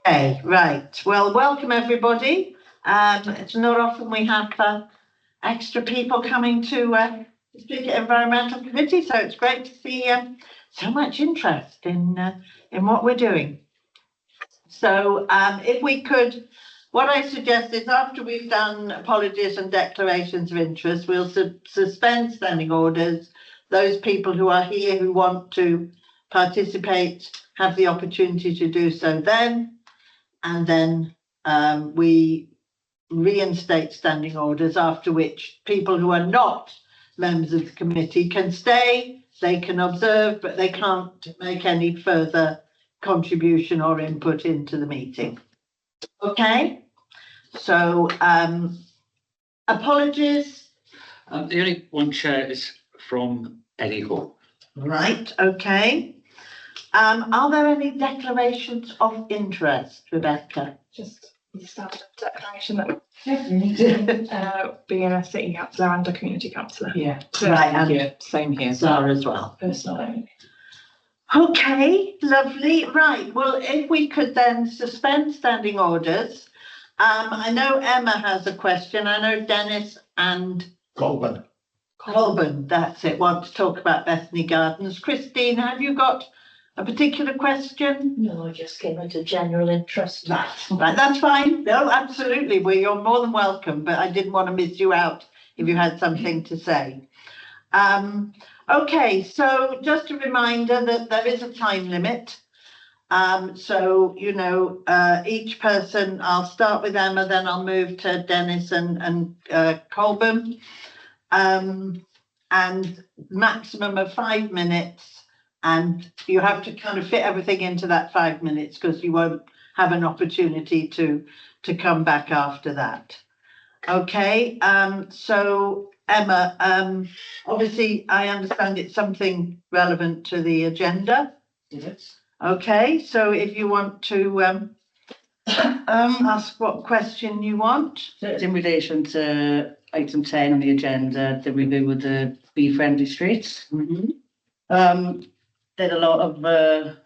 Okay, right. Well, welcome everybody. It's not often we have extra people coming to speak at Environmental Committee, so it's great to see so much interest in what we're doing. So if we could, what I suggest is after we've done apologies and declarations of interest, we'll suspend standing orders. Those people who are here who want to participate have the opportunity to do so then, and then we reinstate standing orders, after which people who are not members of the committee can stay, they can observe, but they can't make any further contribution or input into the meeting. Okay, so apologies. The only one, Chair, is from Eddie Hall. Right, okay. Are there any declarations of interest, Rebecca? Just the standard declaration that being a city councillor and a community councillor. Yeah, Right, and yeah, same here. Zara as well. Personally. Okay, lovely. Right, well, if we could then suspend standing orders. I know Emma has a question. I know Dennis and Colburn. that's it, want to talk about Bethany Gardens. Christine, have you got a particular question? No, I just came out of general interest. Right, that's fine. No, absolutely. Well, you're more than welcome, but I didn't want to miss you out if you had something to say. Okay, so just a reminder that there is a time limit. So, you know, each person, I'll start with Emma, then I'll move to Dennis and Colburn. And maximum of 5 minutes, and you have to kind of fit everything into that 5 minutes because you won't have an opportunity to come back after that. Okay, so Emma, obviously I understand it's something relevant to the agenda. Yes. Okay, so if you want to ask what question you want. So it's in relation to item 10 on the agenda, the review of the bee-friendly streets. There's a lot of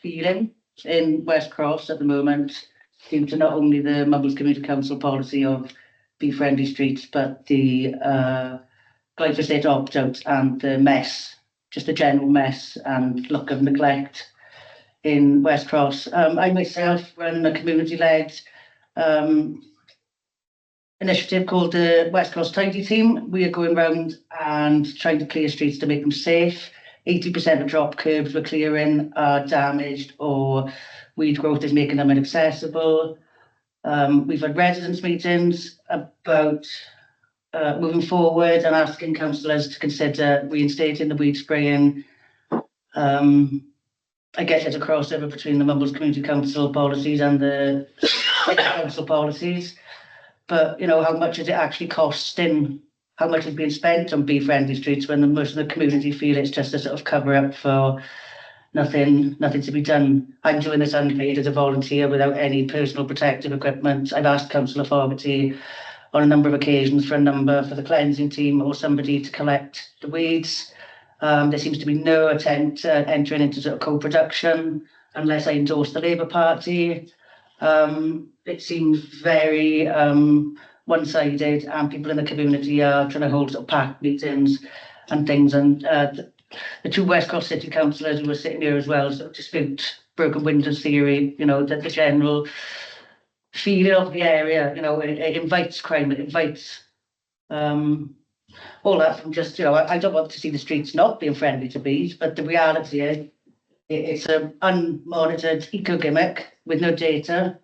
feeling in West Cross at the moment, due to not only the Mumbles Community Council policy of bee-friendly streets, but the glyphosate opt-out and the mess, just a general mess and look of neglect in West Cross. I myself run a community-led initiative called the West Cross Tidy Team. We are going around and trying to clear streets to make them safe. 80% of drop curbs we're clearing are damaged or weed growth is making them inaccessible. We've had residents' meetings about moving forward and asking councillors to consider reinstating the weed spraying. I guess there's a crossover between the Mumbles Community Council policies and the council policies. But, you know, how much is it actually costing? How much is being spent on bee-friendly streets when the most of the community feel it's just a sort of cover-up for nothing to be done? I'm doing this unpaid as a volunteer without any personal protective equipment. I've asked council authority on a number of occasions for a number for the cleansing team or somebody to collect the weeds. There seems to be no attempt at entering into sort of co-production unless I endorse the Labour Party. It seems very one-sided, and people in the community are trying to hold sort of packed meetings and things. And the two West Cross City councillors who were sitting here as well sort of dispute broken windows theory, you know, that the general feeling of the area, you know, it invites crime, it invites all that from just, you know, I don't want to see the streets not being friendly to bees, but the reality is it's an unmonitored eco gimmick with no data.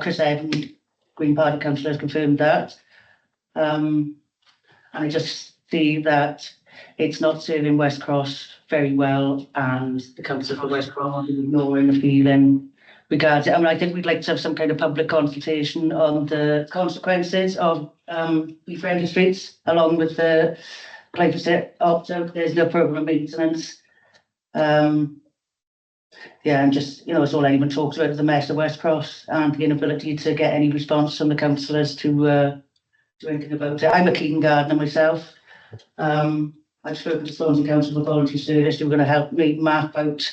Chris Evans, Green Party councillor, has confirmed that. And I just see that it's not serving West Cross very well, and the council for West Cross is ignoring the feeling regards it. I mean, I think we'd like to have some kind of public consultation on the consequences of bee-friendly streets, along with the glyphosate opt-out. There's no programme of maintenance. Yeah, and just, you know, it's all anyone talks about is the mess of West Cross and the inability to get any response from the councillors to do anything about it. I'm a Keaton gardener myself. And I've spoken to Swansea Council Pathology Service, who are going to help me map out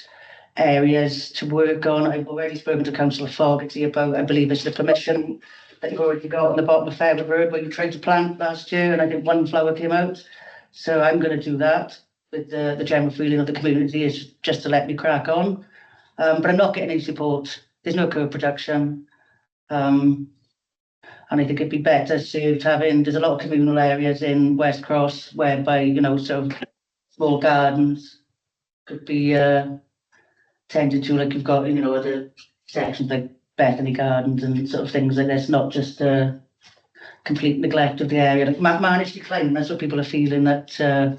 areas to work on. I've already spoken to Councillor Fogarty about, I believe it's the permission that you've already got on the bottom of Fairwood Road where you tried to plant last year, and I think one flower came out. So I'm going to do that with the general feeling of the community is just to let me crack on. But I'm not getting any support. There's no co-production. And I think it'd be better served having, there's a lot of communal areas in West Cross whereby, you know, so small gardens could be tended to, like you've got, you know, other sections like Bethany Gardens and sort of things like this, not just complete neglect of the area. Like managed decline, that's what people are feeling that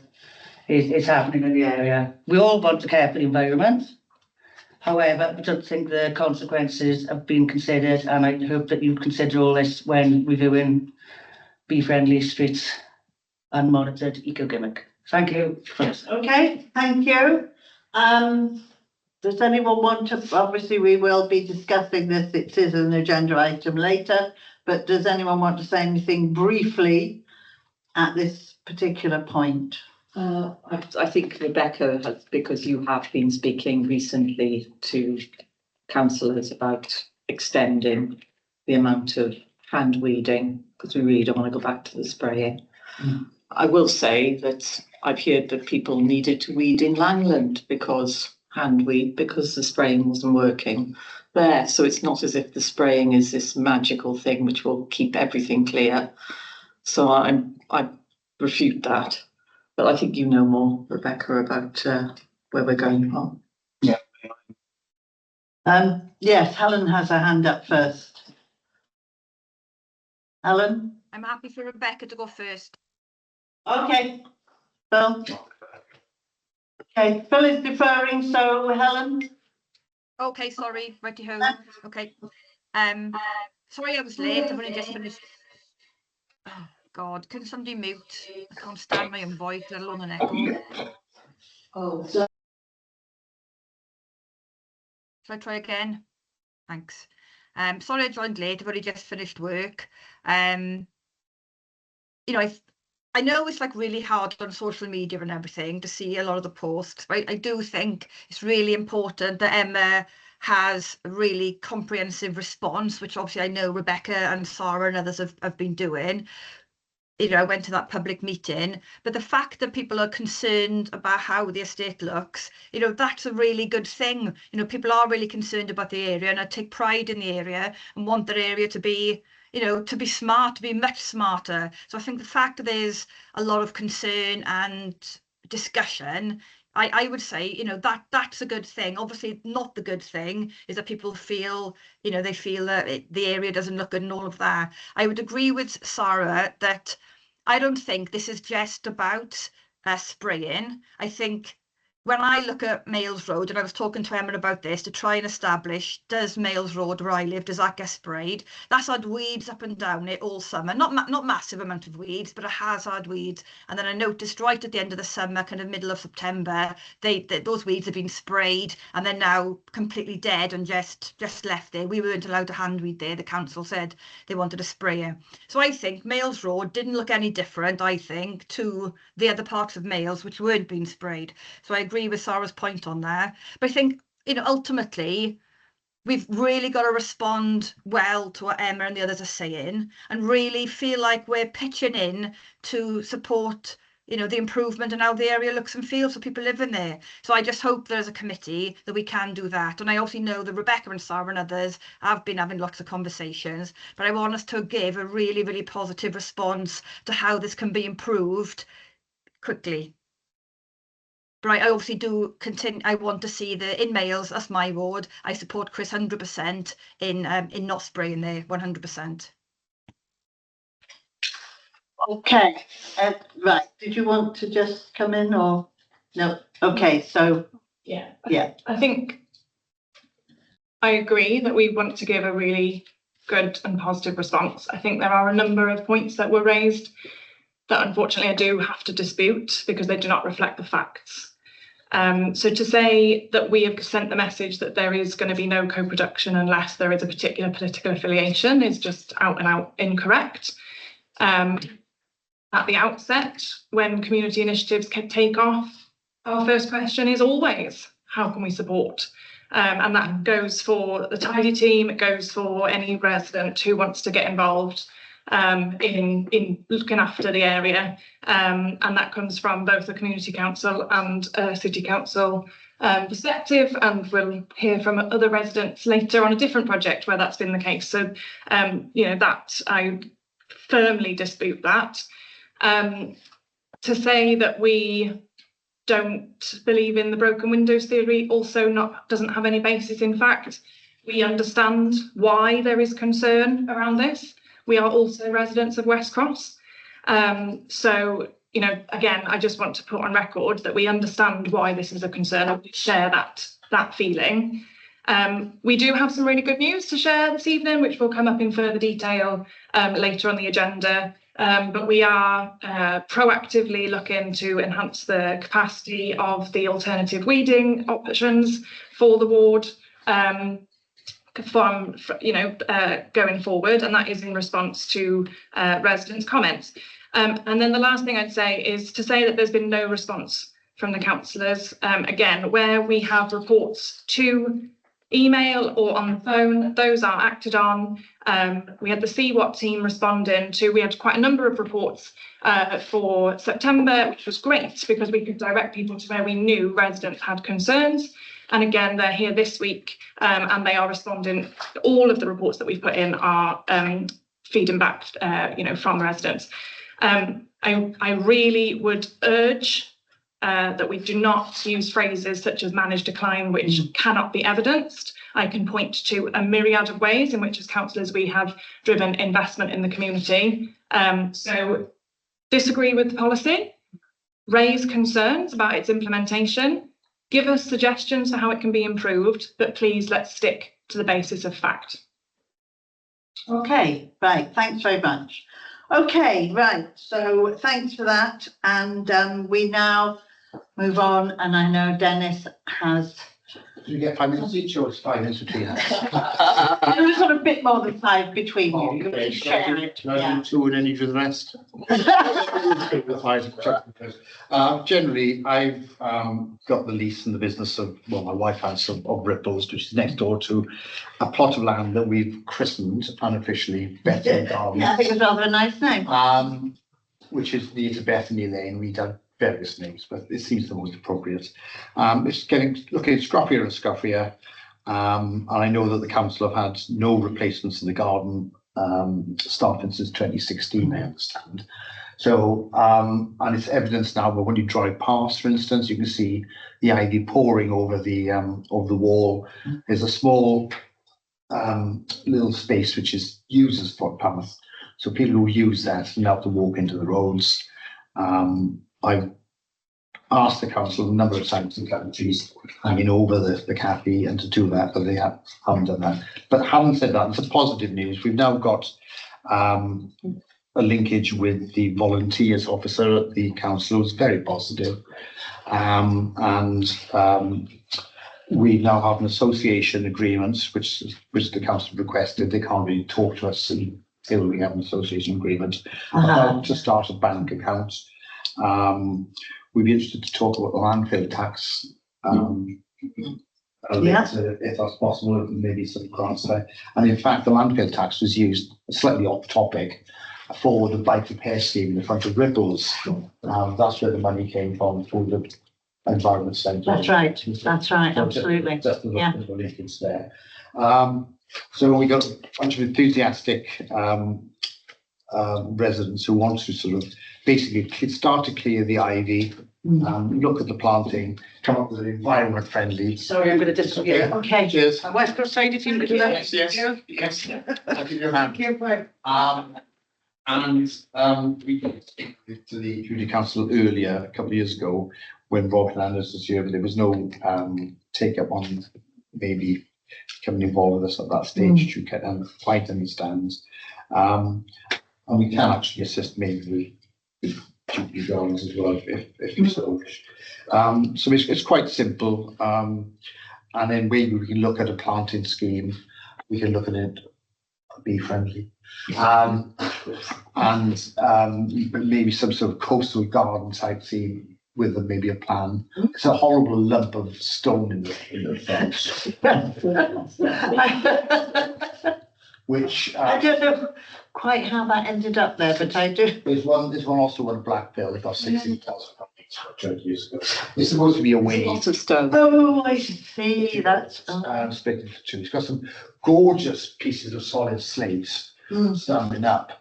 is happening in the area. We all want to care for the environment. However, I don't think the consequences have been considered, and I hope that you consider all this when reviewing Bee Friendly Streets and monitored eco-gimmick. Thank you. Okay, thank you. Does anyone want to, obviously we will be discussing this, it is an agenda item later, but does anyone want to say anything briefly at this particular point? I think Rebecca has, because you have been speaking recently to councillors about extending the amount of hand weeding, because we really don't want to go back to the spraying. I will say that I've heard that people needed to weed in Langland because the spraying wasn't working there. So it's not as if the spraying is this magical thing which will keep everything clear. So I refute that. But I think you know more, Rebecca, about where we're going from. Yeah. Yes, Helen has her hand up first. Helen? I'm happy for Rebecca to go first. Okay. Phil? Okay, Phil is deferring, so Helen? Okay, sorry, righty ho. Okay. Sorry I was late. I've only just finished. Oh God, can somebody mute? I can't stand my own voice, let alone an echo. Oh, Shall I try again? Thanks. Sorry I joined late. I've only just finished work. You know, I know it's like really hard on social media and everything to see a lot of the posts, but I do think it's really important that Emma has a really comprehensive response, which obviously I know Rebecca and Sarah and others have been doing. You know, I went to that public meeting, but the fact that people are concerned about how the estate looks, you know, that's a really good thing. You know, people are really concerned about the area, and I take pride in the area and want that area to be, you know, to be smart, to be much smarter. So I think the fact that there's a lot of concern and discussion, I would say, you know, that's a good thing. Obviously, not the good thing is that people feel, you know, they feel that the area doesn't look good and all of that. I would agree with Sarah that I don't think this is just about spraying. I think when I look at Males Road, and I was talking to Emma about this to try and establish, does Males Road where I live, does that get sprayed? That's had weeds up and down it all summer. Not massive amount of weeds, but it has had weeds. And then I noticed right at the end of the summer, kind of middle of September, those weeds have been sprayed and they're now completely dead and just left there. We weren't allowed to hand weed there. The council said they wanted a sprayer. So I think Males Road didn't look any different, I think, to the other parts of Males which weren't being sprayed. So I agree with Sarah's point on there, but I think, you know, ultimately we've really got to respond well to what Emma and the others are saying and really feel like we're pitching in to support, you know, the improvement and how the area looks and feels for people living there. So I just hope there's a committee that we can do that. And I also know that Rebecca and Sarah and others have been having lots of conversations, but I want us to give a really, really positive response to how this can be improved quickly. But I obviously do continue. I want to see in Males, that's my ward. I support Chris 100% in not spraying there, 100%. Okay, right. Did you want to just come in or no? Okay, so Yeah. yeah. I think I agree that we want to give a really good and positive response. I think there are a number of points that were raised that unfortunately I do have to dispute because they do not reflect the facts. So to say that we have sent the message that there is going to be no co-production unless there is a particular political affiliation is just out and out incorrect. And at the outset, when community initiatives can take off, our first question is always, how can we support? And that goes for the Tidy team, it goes for any resident who wants to get involved in looking after the area. And that comes from both the Community Council and City Council perspective, and we'll hear from other residents later on a different project where that's been the case. So, you know, that I firmly dispute that. To say that we don't believe in the broken windows theory also doesn't have any basis in fact. We understand why there is concern around this. We are also residents of West Cross. So, you know, again, I just want to put on record that we understand why this is a concern and we share that feeling. We do have some really good news to share this evening, which will come up in further detail later on the agenda. But we are proactively looking to enhance the capacity of the alternative weeding options for the ward from going forward, and that is in response to residents' comments. And then the last thing I'd say is to say that there's been no response from the councillors. Again, where we have reports to email or on the phone, those are acted on. We had the CWAT team responding to, we had quite a number of reports for September, which was great because we could direct people to where we knew residents had concerns. And again, they're here this week and they are responding. All of the reports that we've put in are feeding back, from residents. I really would urge that we do not use phrases such as managed decline, which cannot be evidenced. I can point to a myriad of ways in which as councillors we have driven investment in the community. So disagree with the policy, raise concerns about its implementation, give us suggestions for how it can be improved, but please let's stick to the basis of fact. Okay, right, thanks very much. Okay, right, so thanks for that, and we now move on, and I know Dennis has... You get 5 minutes each, or it's 5 minutes between us? We've got a bit more than 5 between you. Okay, Share it, can I yeah. do 2 and then you do the rest? Generally, I've got the lease in the business of, well, my wife has of Ripples, which is next door to a plot of land that we've christened unofficially Bethany Garden. Yeah, I think it's rather a nice name. Which is near to Bethany Lane. We done various names, but it seems the most appropriate. It's looking scruffier and scuffier. And I know that the council have had no replacements in the garden starting since 2016, I understand. So, and it's evidence now, but when you drive past, for instance, you can see the ivy pouring over the wall. There's a small little space which is used as footpath. So people who use that now have to walk into the roads. I've asked the council a number of times to cut the trees hanging over the cafe and to do that, but they haven't done that. But having said that, it's a positive news. We've now got a linkage with the volunteers officer at the council. It's very positive. We now have an association agreement, which the council requested. They can't really talk to us until we have an association agreement to start a bank account. We'd be interested to talk about the landfill tax if that's possible, maybe some grants there. And in fact, the landfill tax was used slightly off topic for the bike repair scheme in the front of Ripples. That's where the money came from for the environment centre. That's right, absolutely. Just the Yeah. linkage there. So we got a bunch of enthusiastic residents who want to sort of basically start to clear the ivy, look at the planting, come up with an environment friendly. Sorry, I'm going to disagree. Okay. Cheers. West Coast Tidy team to do that. Yes. I'll give you a hand. Thank you, bye. We spoke to the Community Council earlier, a couple of years ago, when Rob Fernandez was here, but there was no take up on maybe becoming involved with us at that stage to quite understand. And we can actually assist maybe with duty drawings as well if you so wish. So it's quite simple. And then maybe we can look at a planting scheme. We can look at it bee friendly. And maybe some sort of coastal garden type theme with maybe a plan. It's a horrible lump of stone in the fence. Which I don't know quite how that ended up there, but I do. there's one also won Blackbill. They got 16,000 years ago. It's supposed to be a wave. Lots of stone. Oh, I see, that's. Split into two. It's got some gorgeous pieces of solid slates standing up.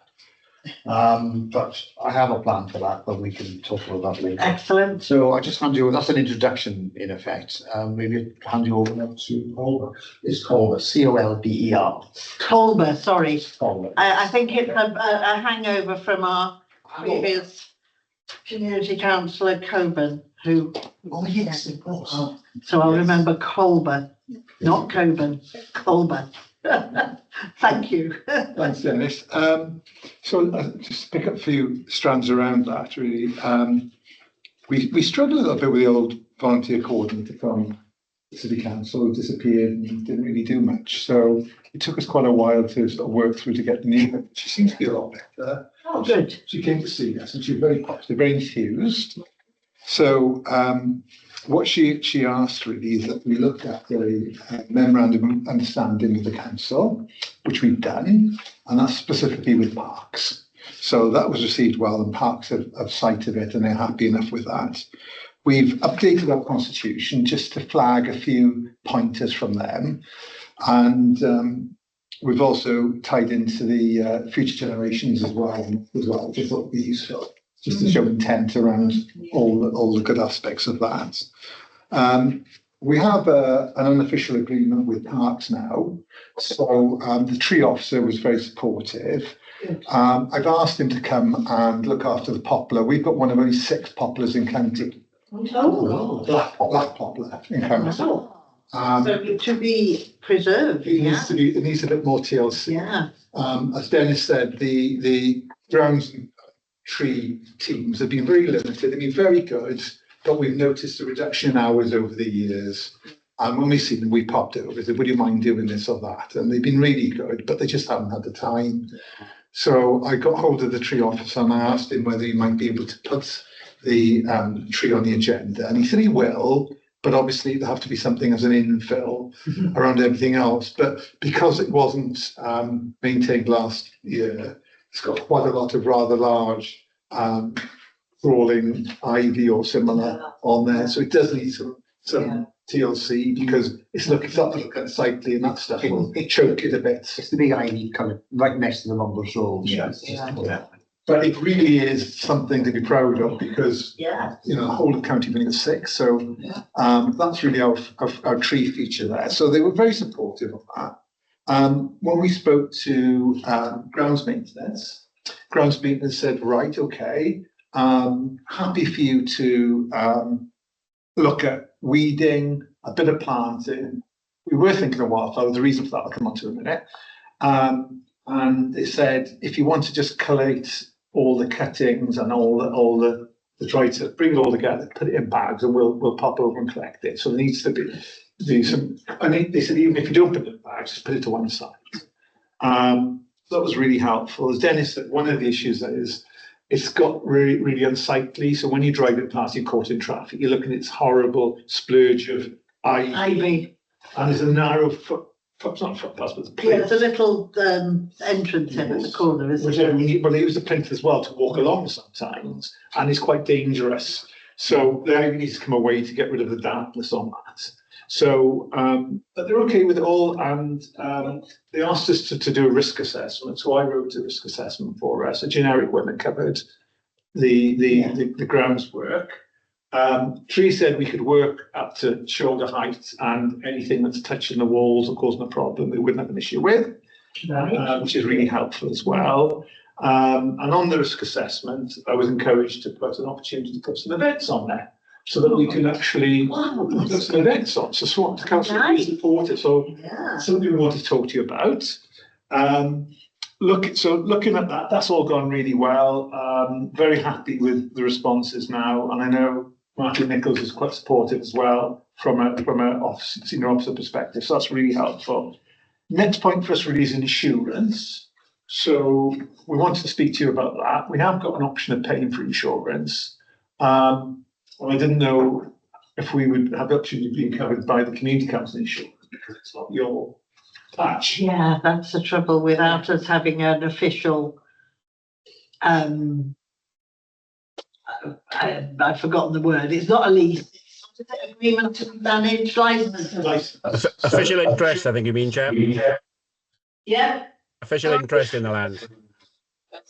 But I have a plan for that, but we can talk about that later. Excellent. So I just hand you, that's an introduction in effect. Maybe hand you over now to Colber. It's Colber, Colber. Colber, sorry. Colber. I think it's a hangover from our previous community councillor Coburn, who. Oh, yes, of course. So I'll remember Colber, not Coburn, Colber. Thank you. Thanks, Dennis. Just to pick up a few strands around that, really. We struggled a little bit with the old volunteer coordinator from the City Council, who disappeared and didn't really do much. So it took us quite a while to sort of work through to get the new one. She seems to be a lot better. Oh, good. She came to see us and she was very positive, very enthused. So what she asked really is that we looked at a memorandum of understanding with the council, which we've done, and that's specifically with parks. So that was received well, and parks have cited it and they're happy enough with that. We've updated our constitution just to flag a few pointers from them, and we've also tied into the future generations as well, which I thought would be useful, just to show intent around all the good aspects of that. We have an unofficial agreement with parks now, so the tree officer was very supportive. I've asked him to come and look after the poplar. We've got one of only 6 poplars in county. Oh. Black poplar in county. So to be preserved, It yeah. needs a bit more TLC. Yeah. As Dennis said, the grounds and tree teams have been very limited. They've been very good, but we've noticed a reduction in hours over the years. And when we see them, we popped over, said, would you mind doing this or that? And they've been really good, but they just haven't had the time. So I got hold of the tree officer and I asked him whether he might be able to put the tree on the agenda. And he said he will, but obviously there'll have to be something as an infill around everything else. But because it wasn't maintained last year, it's got quite a lot of rather large crawling ivy or similar on there. So it does need some TLC because it's not to look unsightly and that stuff will choke it a bit. It's the big ivy kind of right next to the Mumbles Road. But it really is something to be proud of because Yeah. the whole of the county only got 6. So that's really our tree feature there. So they were very supportive of that. When we spoke to grounds maintenance said, right, okay, happy for you to look at weeding, a bit of planting. We were thinking of wildflower. The reason for that I'll come on to in a minute. And they said, if you want to just collate all the cuttings and all the dry stuff, bring it all together, put it in bags, and we'll pop over and collect it. So there needs to be some. And they said, even if you don't put it in bags, just put it to one side. That was really helpful. As Dennis said, one of the issues that is, it's got really, really unsightly. So when you drive it past, you're caught in traffic. You're looking at this horrible splurge of ivy, and there's a narrow not footpath, but the Yeah, plinth. there's a little entrance in at the corner, isn't Which there? they use the plinth as well to walk along sometimes, and it's quite dangerous. So the ivy needs to come away to get rid of the dampness on that. So, but they're okay with it all, and they asked us to do a risk assessment. So I wrote a risk assessment for us, a generic one that covered the grounds work. Tree said we could work up to shoulder height, and anything that's touching the walls or causing a problem, we wouldn't have an issue with, which is really helpful as well. And on the risk assessment, I was encouraged to put an opportunity to put some events on there, so that we can actually put some events on. So SWAT Council really supported. So Yeah. something we want to talk to you about. Looking at that, that's all gone really well. Very happy with the responses now, and I know Martin Nichols is quite supportive as well from a senior officer perspective. So that's really helpful. Next point for us really is insurance. So we wanted to speak to you about that. We have got an option of paying for insurance. And I didn't know if we would have the option of being covered by the community council insurance because it's not your patch. Yeah, that's the trouble without us having an official, I've forgotten the word. It's not a lease. It's an agreement to manage licenses. Official interest, I think you mean, Chair. Yeah. Official interest in the land.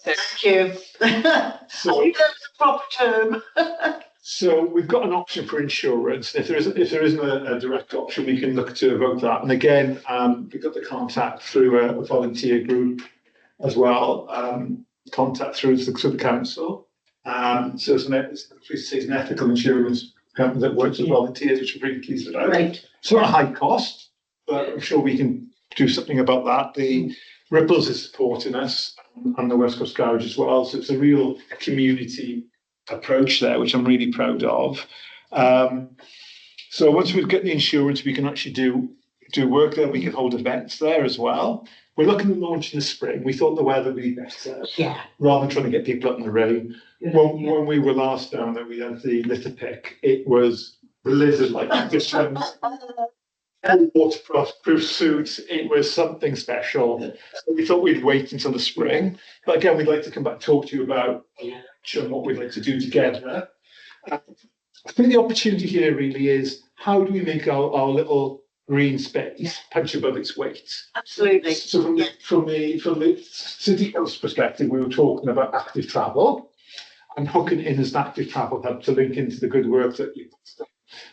Thank you. I think that's a proper term. So we've got an option for insurance. If there isn't a direct option, we can look to evoke that. And again, we've got the contact through a volunteer group as well. Contact through the council. So it's an ethical insurance company that works with volunteers, which we're really pleased about. Right. It's not a high cost, but I'm sure we can do something about that. The Ripples is supporting us and the West Coast Garage as well. So it's a real community approach there, which I'm really proud of. So once we get the insurance, we can actually do work there. We can hold events there as well. We're looking to launch in the spring. We thought the weather would be better. Yeah. Rather than trying to get people up in the rain. When we were last down there, we had the litter pick. It was blizzard-like conditions. Waterproof suits. It was something special. So we thought we'd wait until the spring. But again, we'd like to come back and talk to you about what we'd like to do together. I think the opportunity here really is how do we make our little green space punch above its weight? Absolutely. So from the City Council perspective, we were talking about active travel and hooking in as an active travel hub to link into the good work that you've done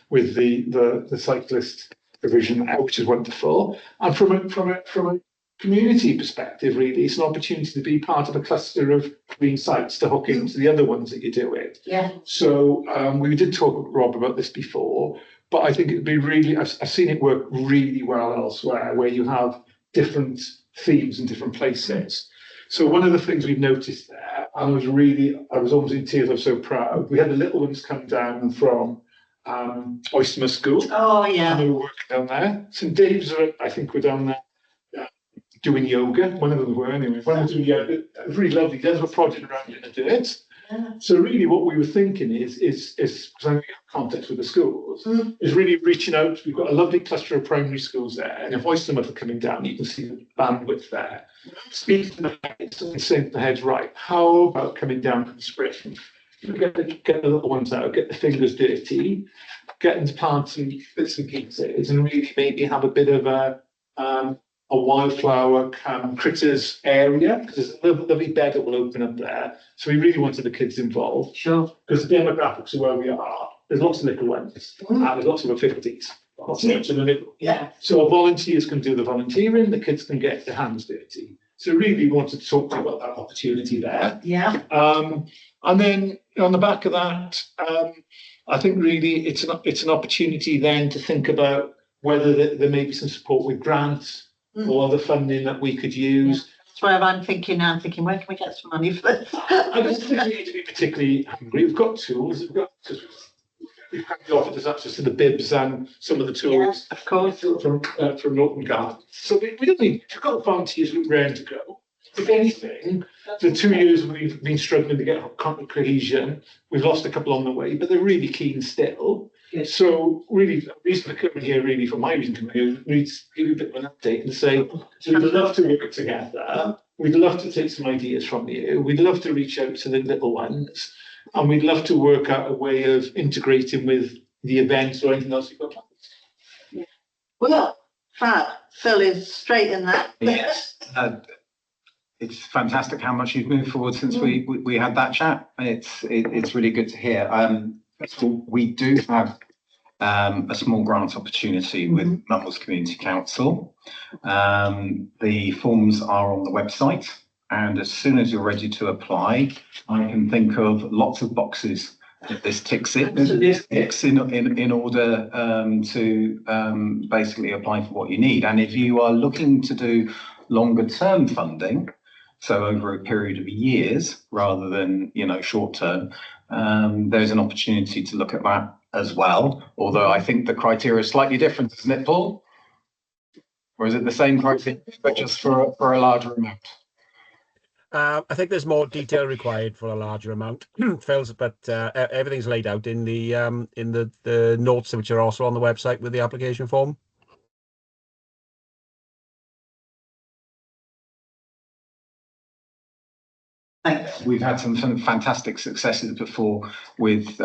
with the cyclist provision, which is wonderful. And from a community perspective, really, it's an opportunity to be part of a cluster of green sites to hook into the other ones that you're doing. Yeah. So we did talk with Rob about this before, but I think it'd be really, I've seen it work really well elsewhere where you have different themes in different places. So one of the things we've noticed there, and I was almost in tears, I was so proud. We had the little ones come down from Oystermouth School. Oh, yeah. And they were working down there. St Dave's, I think, were down there doing yoga. One of them were anyway. One of them doing yoga. It was really lovely. There's a project around in the dirt. Yeah. So really what we were thinking is because I'm in contact with the schools, is really reaching out. We've got a lovely cluster of primary schools there. And if Oystermouth are coming down, you can see the bandwidth there. Speaking to the heads and saying to the heads, right, how about coming down from the spring? Get the little ones out, get the fingers dirty, get them to plant some bits and pieces, and really maybe have a bit of a wildflower critters area, because there's a lovely bed that will open up there. So we really wanted the kids involved. Sure. Because the demographics of where we are, there's lots of little ones, and there's lots of over 50s. Lots of in the middle. Yeah. So our volunteers can do the volunteering, the kids can get their hands dirty. So really wanted to talk to you about that opportunity there. Yeah. And then on the back of that, I think really it's an opportunity then to think about whether there may be some support with grants or other funding that we could use. That's where I'm thinking now, where can we get some money for this? I don't think we need to be particularly hungry. We've got tools. We've offered us access to the bibs and some of the tools, of course, from Norton Gardens. So we don't need. We've got volunteers who are ready to go. If anything, the 2 years we've been struggling to get cohesion, we've lost a couple on the way, but they're really keen still. Yes. So really, the reason for coming here, really, for my reason coming here, is to give you a bit of an update and say, we'd love to work together. We'd love to take some ideas from you. We'd love to reach out to the little ones. And we'd love to work out a way of integrating with the events or anything else you've got planned. Yeah. Well, fab. Phil is straight in that. Yes. It's fantastic how much you've moved forward since we had that chat. It's really good to hear. First of all, we do have a small grant opportunity with Mumbles Community Council. The forms are on the website, and as soon as you're ready to apply, I can think of lots of boxes that this ticks in order to basically apply for what you need. And if you are looking to do longer term funding, so over a period of years rather than short term, there's an opportunity to look at that as well. Although I think the criteria is slightly different, isn't it, Paul? Or is it the same pricing, but just for a larger amount? I think there's more detail required for a larger amount, Phil's, but everything's laid out in the notes, which are also on the website with the application form. Thanks. We've had some fantastic successes before with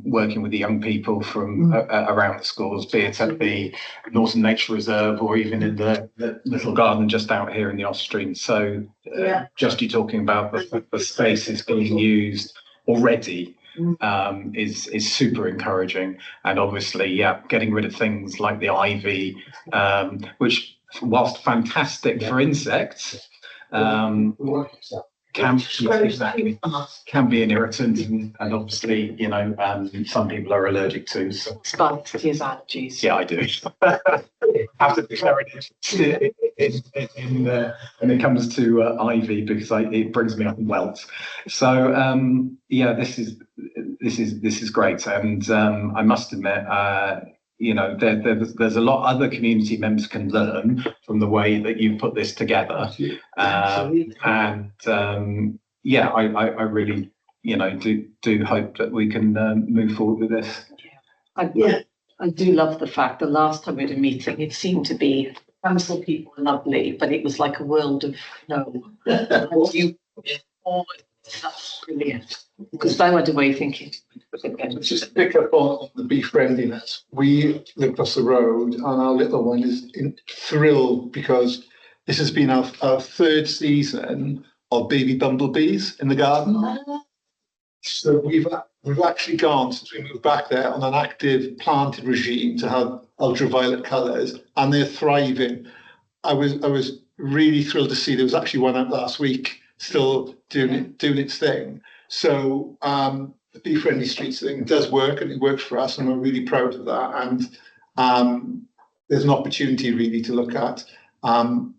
working with the young people from around the schools, be it at the Northern Nature Reserve or even in the little garden just out here in the off stream. So just you talking about the spaces being used already is super encouraging. And obviously, getting rid of things like the ivy, which whilst fantastic for insects, can be an irritant, and obviously, you know, some people are allergic to. So. Spikes his allergies. Yeah, I do. Have to declare it when it comes to ivy, because it brings me up in welts. So this is great, and I must admit, you know, there's a lot other community members can learn from the way that you put this together. I really, you know, do hope that we can move forward with this. I do love the fact the last time we had a meeting, it seemed to be council people were lovely, but it was like a world of no. That's brilliant. Because I went away thinking. Just to pick up on the bee friendliness, we live across the road and our little one is thrilled because this has been our third season of baby bumblebees in the garden. So we've actually gone, since we moved back there, on an active planted regime to have ultraviolet colours, and they're thriving. I was really thrilled to see there was actually one out last week still doing its thing. So the Bee Friendly Streets thing does work, and it works for us, and we're really proud of that. And there's an opportunity really to look at how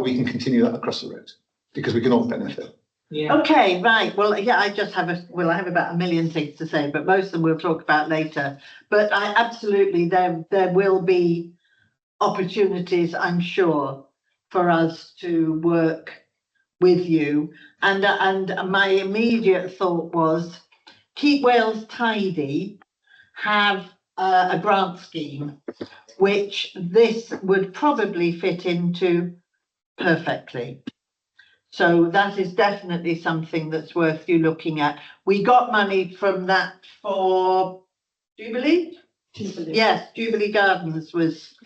we can continue that across the road, because we can all benefit. Yeah. Okay, right. Well, yeah, I have about a million things to say, but most of them we'll talk about later. But I absolutely, there will be opportunities, I'm sure, for us to work with you. And my immediate thought was, Keep Wales Tidy have a grant scheme, which this would probably fit into perfectly. So that is definitely something that's worth you looking at. We got money from that for Jubilee? Yes, Jubilee Gardens was,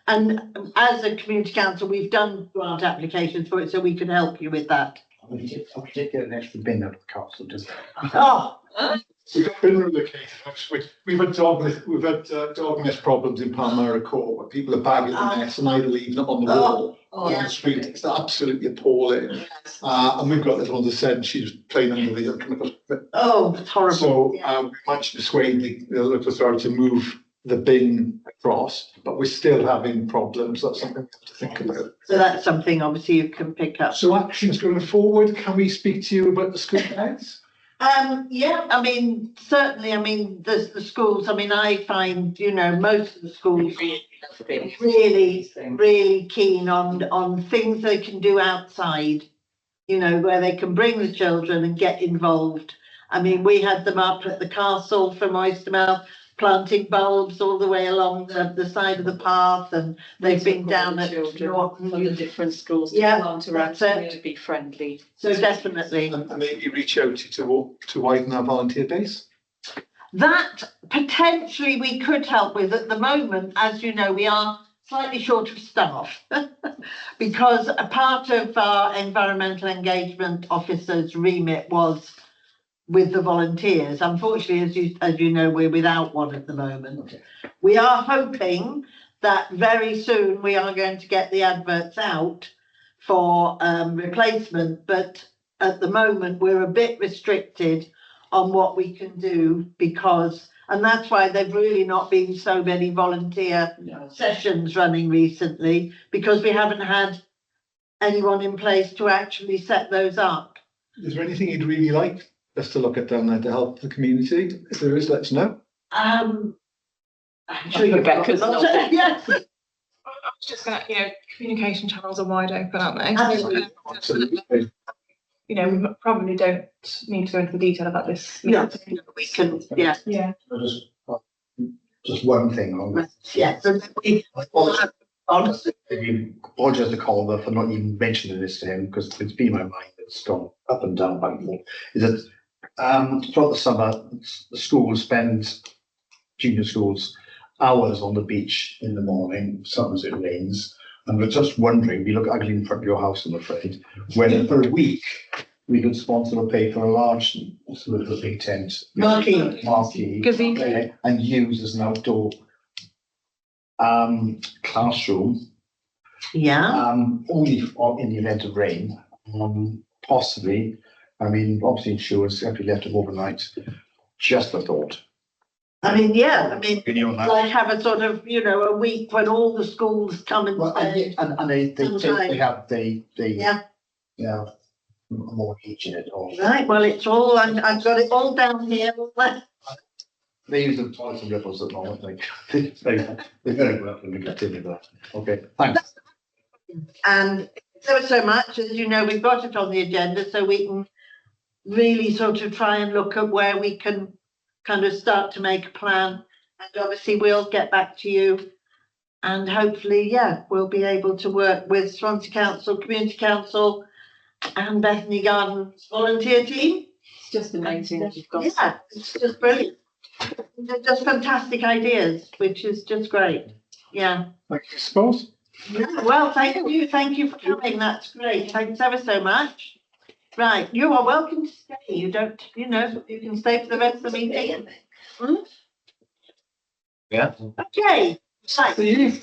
and as a community council, we've done grant applications for it, so we could help you with that. We did get an extra bin out of the castle, didn't we? Oh, We've been relocated. We've had dog nest problems in Palmyra Court, where people are bagging the nest and either leaving it on the wall or on the street. It's absolutely appalling. And we've got little one that said she was playing under the oh, it's horrible. So we managed to persuade the local authority to move the bin across, but we're still having problems. That's something we have to think about. So that's something obviously you can pick up. So actions going forward, can we speak to you about the school beds? Yeah, I mean, certainly, I mean, there's the schools, I mean, I find, you know, most of the schools really keen on things they can do outside, you know, where they can bring the children and get involved. I mean, we had them up at the castle from Oystermouth, planting bulbs all the way along the side of the path, and they've been down at Norton from the different schools to plant around to be friendly. So definitely. And maybe reach out to widen our volunteer base. That potentially we could help with. At the moment, as you know, we are slightly short of staff because a part of our environmental engagement officer's remit was with the volunteers. Unfortunately, as you know, we're without one at the moment. Okay. We are hoping that very soon we are going to get the adverts out for replacement, but at the moment we're a bit restricted on what we can do, because, and that's why there've really not been so many volunteer sessions running recently, because we haven't had anyone in place to actually set those up. Is there anything you'd really like us to look at down there to help the community? If there is, let us know. I'm sure Rebecca's not. Yes. was just gonna, communication channels are wide open, aren't they? Absolutely. We probably don't need to go into the detail about this. Yeah, we can, yeah. Yeah. Just one thing on that. Yeah, so we, honestly, Apologize to Colver for not even mentioning this to him, because it's been in my mind, it's gone up and down back and forth. Is that throughout the summer, the schools spend, junior schools, hours on the beach in the morning, sometimes it rains. And we're just wondering, we look ugly in front of your house, I'm afraid, when for a week we could sponsor or pay for a large, sort of a big tent. Marquee. Gazebo. And use as an outdoor classroom. yeah, Only in the event of rain, possibly. I mean, obviously insurance have to be left overnight. Just a thought. I mean, yeah, I mean, Can you on that? like have a sort of, a week when all the schools come and Well, say, and they yeah, yeah, more each in it or right, well, it's all, I've got it all down here. they use the toilets and ripples at the moment, they better go up and we continue that. Okay, thanks. And so much, as you know, we've got it on the agenda, so we can really sort of try and look at where we can kind of start to make a plan. And obviously we'll get back to you. And hopefully, yeah, we'll be able to work with Swansea Council, Community Council and Bethany Gardens volunteer team. It's just amazing that you've got. Yeah, it's just brilliant. They're just fantastic ideas, which is just great. Yeah. Thank you, suppose. Yeah, well, thank you for coming. That's great. Thanks ever so much. Right, you are welcome to stay. You don't, you can stay for the rest of the meeting. Hmm? Yeah. Okay. Right. See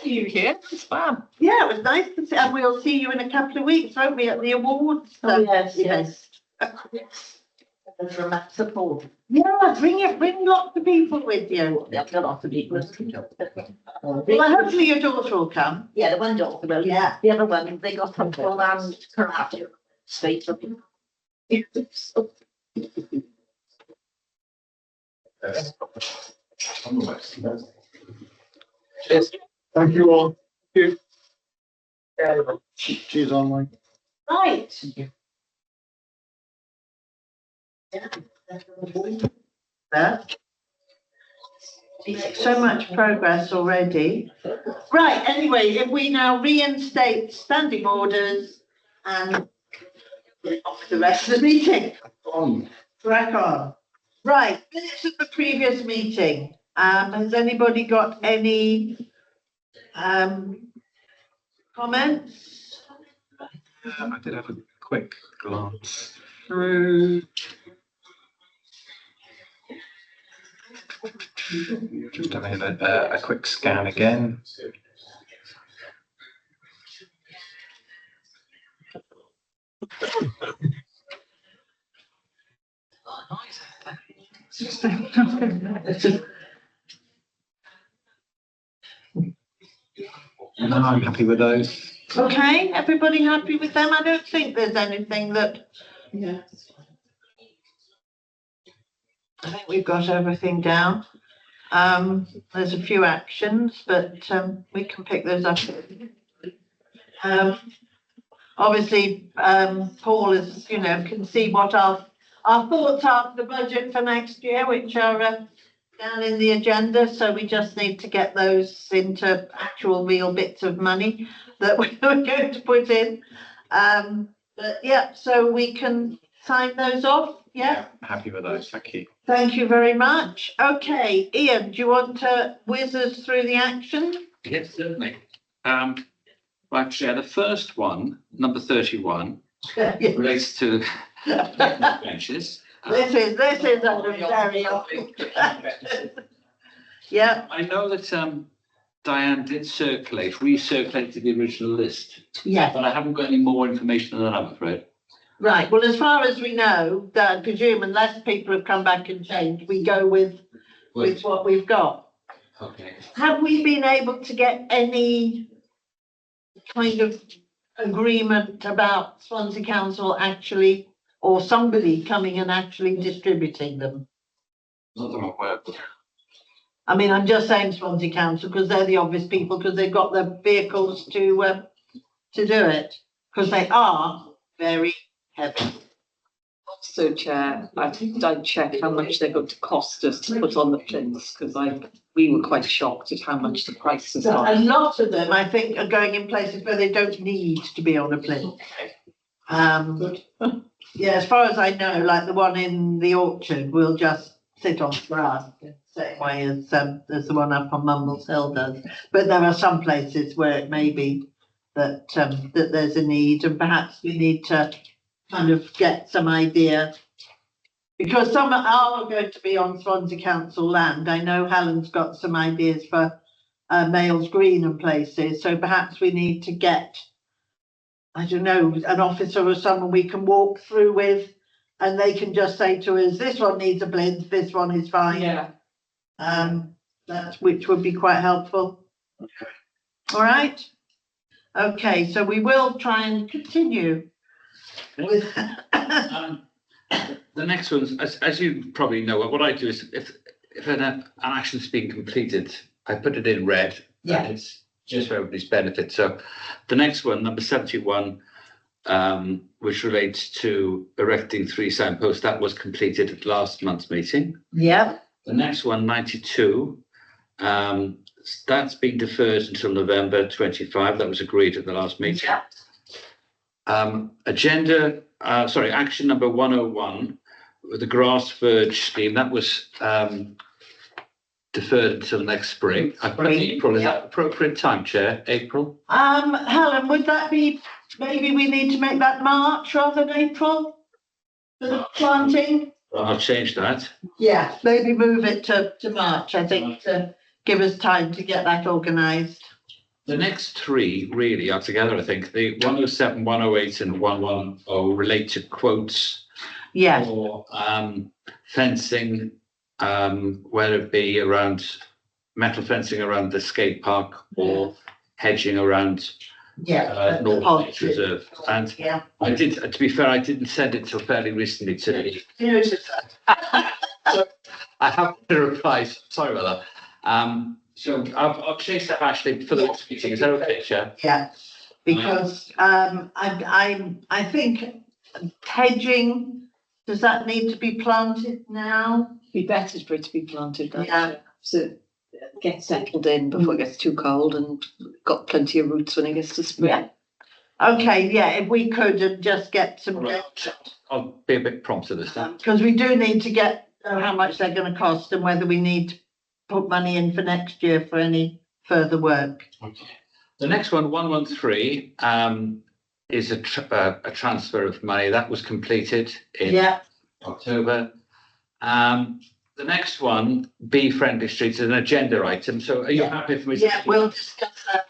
you here. It's fun. Yeah, it was nice to see, and we'll see you in a couple of weeks, won't we, at the awards? Yes. From that support. Yeah, bring lots of people with you. Yeah, got lots of people. Well, hopefully your daughter will come. Yeah, the one daughter will, yeah. The other one, they got football and karate. Straight up. Cheers. Thank you all. Cheers online. Right. There. So much progress already. Right, anyway, if we now reinstate standing orders and get off the rest of the meeting. Crack on. Right, minutes of the previous meeting. Has anybody got any comments? I did have a quick glance through. Just having a quick scan again. No, I'm happy with those. Okay, everybody happy with them? I don't think there's anything that. Yeah. I think we've got everything down. There's a few actions, but we can pick those up. Obviously, Paul is, can see what our thoughts are for the budget for next year, which are down in the agenda. So we just need to get those into actual real bits of money that we're going to put in. But yeah, so we can sign those off. Yeah. Happy with those, thank you. Thank you very much. Okay, Ian, do you want to whiz us through the action? Yes, certainly. Right, Chair, the first one, number 31, relates to benches. This is a very yeah. I know that Diane did recirculated the original list. Yeah. But I haven't got any more information than that, I'm afraid. Right, well, as far as we know, I presume unless people have come back and changed, we go with what we've got. Okay. Have we been able to get any kind of agreement about Swansea Council actually, or somebody coming and actually distributing them? Not that I'm aware I mean, I'm just saying Swansea Council because they're the obvious people, because they've got the vehicles to do it, because they are very heavy. Also, Chair, I'd check how much they're going to cost us to put on the plinths, because we were quite shocked at how much the prices So are. a lot of them, I think, are going in places where they don't need to be on a plinth. Yeah, as far as I know, like the one in the Orchard will just sit on grass, the same way as the one up on Mumbles Hill does. But there are some places where it may be that that there's a need, and perhaps we need to kind of get some idea, because some are going to be on Swansea Council land. I know Helen's got some ideas for Males Green and places, so perhaps we need to get, I don't know, an officer or someone we can walk through with, and they can just say to us, this one needs a plinth, this one is fine. Yeah. Which would be quite helpful. All right. Okay, so we will try and continue with. The next one's, as you probably know, what I do is if an action's been completed, I put it in red. Yeah. And it's just for everybody's benefit. So the next one, number 71, which relates to erecting 3 signposts, that was completed at last month's meeting. Yeah. The next one, 92, that's been deferred until November 25. That was agreed at the last meeting. Yeah. Action number 101, with the grass verge scheme, that was deferred until next spring. I put April, is that appropriate time, Chair? April? Helen, would that be, maybe we need to make that March rather than April for the planting? Well, I'll change that. Yeah, maybe move it to March, I think, to give us time to get that organised. The next 3 really are together, I think. The 107, 108 and 110 relate to quotes Yeah. for fencing, whether it be around metal fencing around the skate park or hedging around North Beach Reserve. And Yeah. I did, to be fair, I didn't send it till fairly recently to the. So I have the replies. Sorry about that. So I'll chase that actually for the next meeting. Is that okay, Chair? Yeah, because I think hedging, does that need to be planted now? Be better for it to be planted. Yeah. So get settled in before it gets too cold and got plenty of roots when it gets to spring. Yeah. Okay, yeah, if we could and just get some, I'll be a bit prompter this time. because we do need to get how much they're going to cost and whether we need to put money in for next year for any further work. Okay. The next one, 113, is a transfer of money that was completed in October. The next one, Bee Friendly Streets, is an agenda item. So are you happy for me to? Yeah, we'll discuss that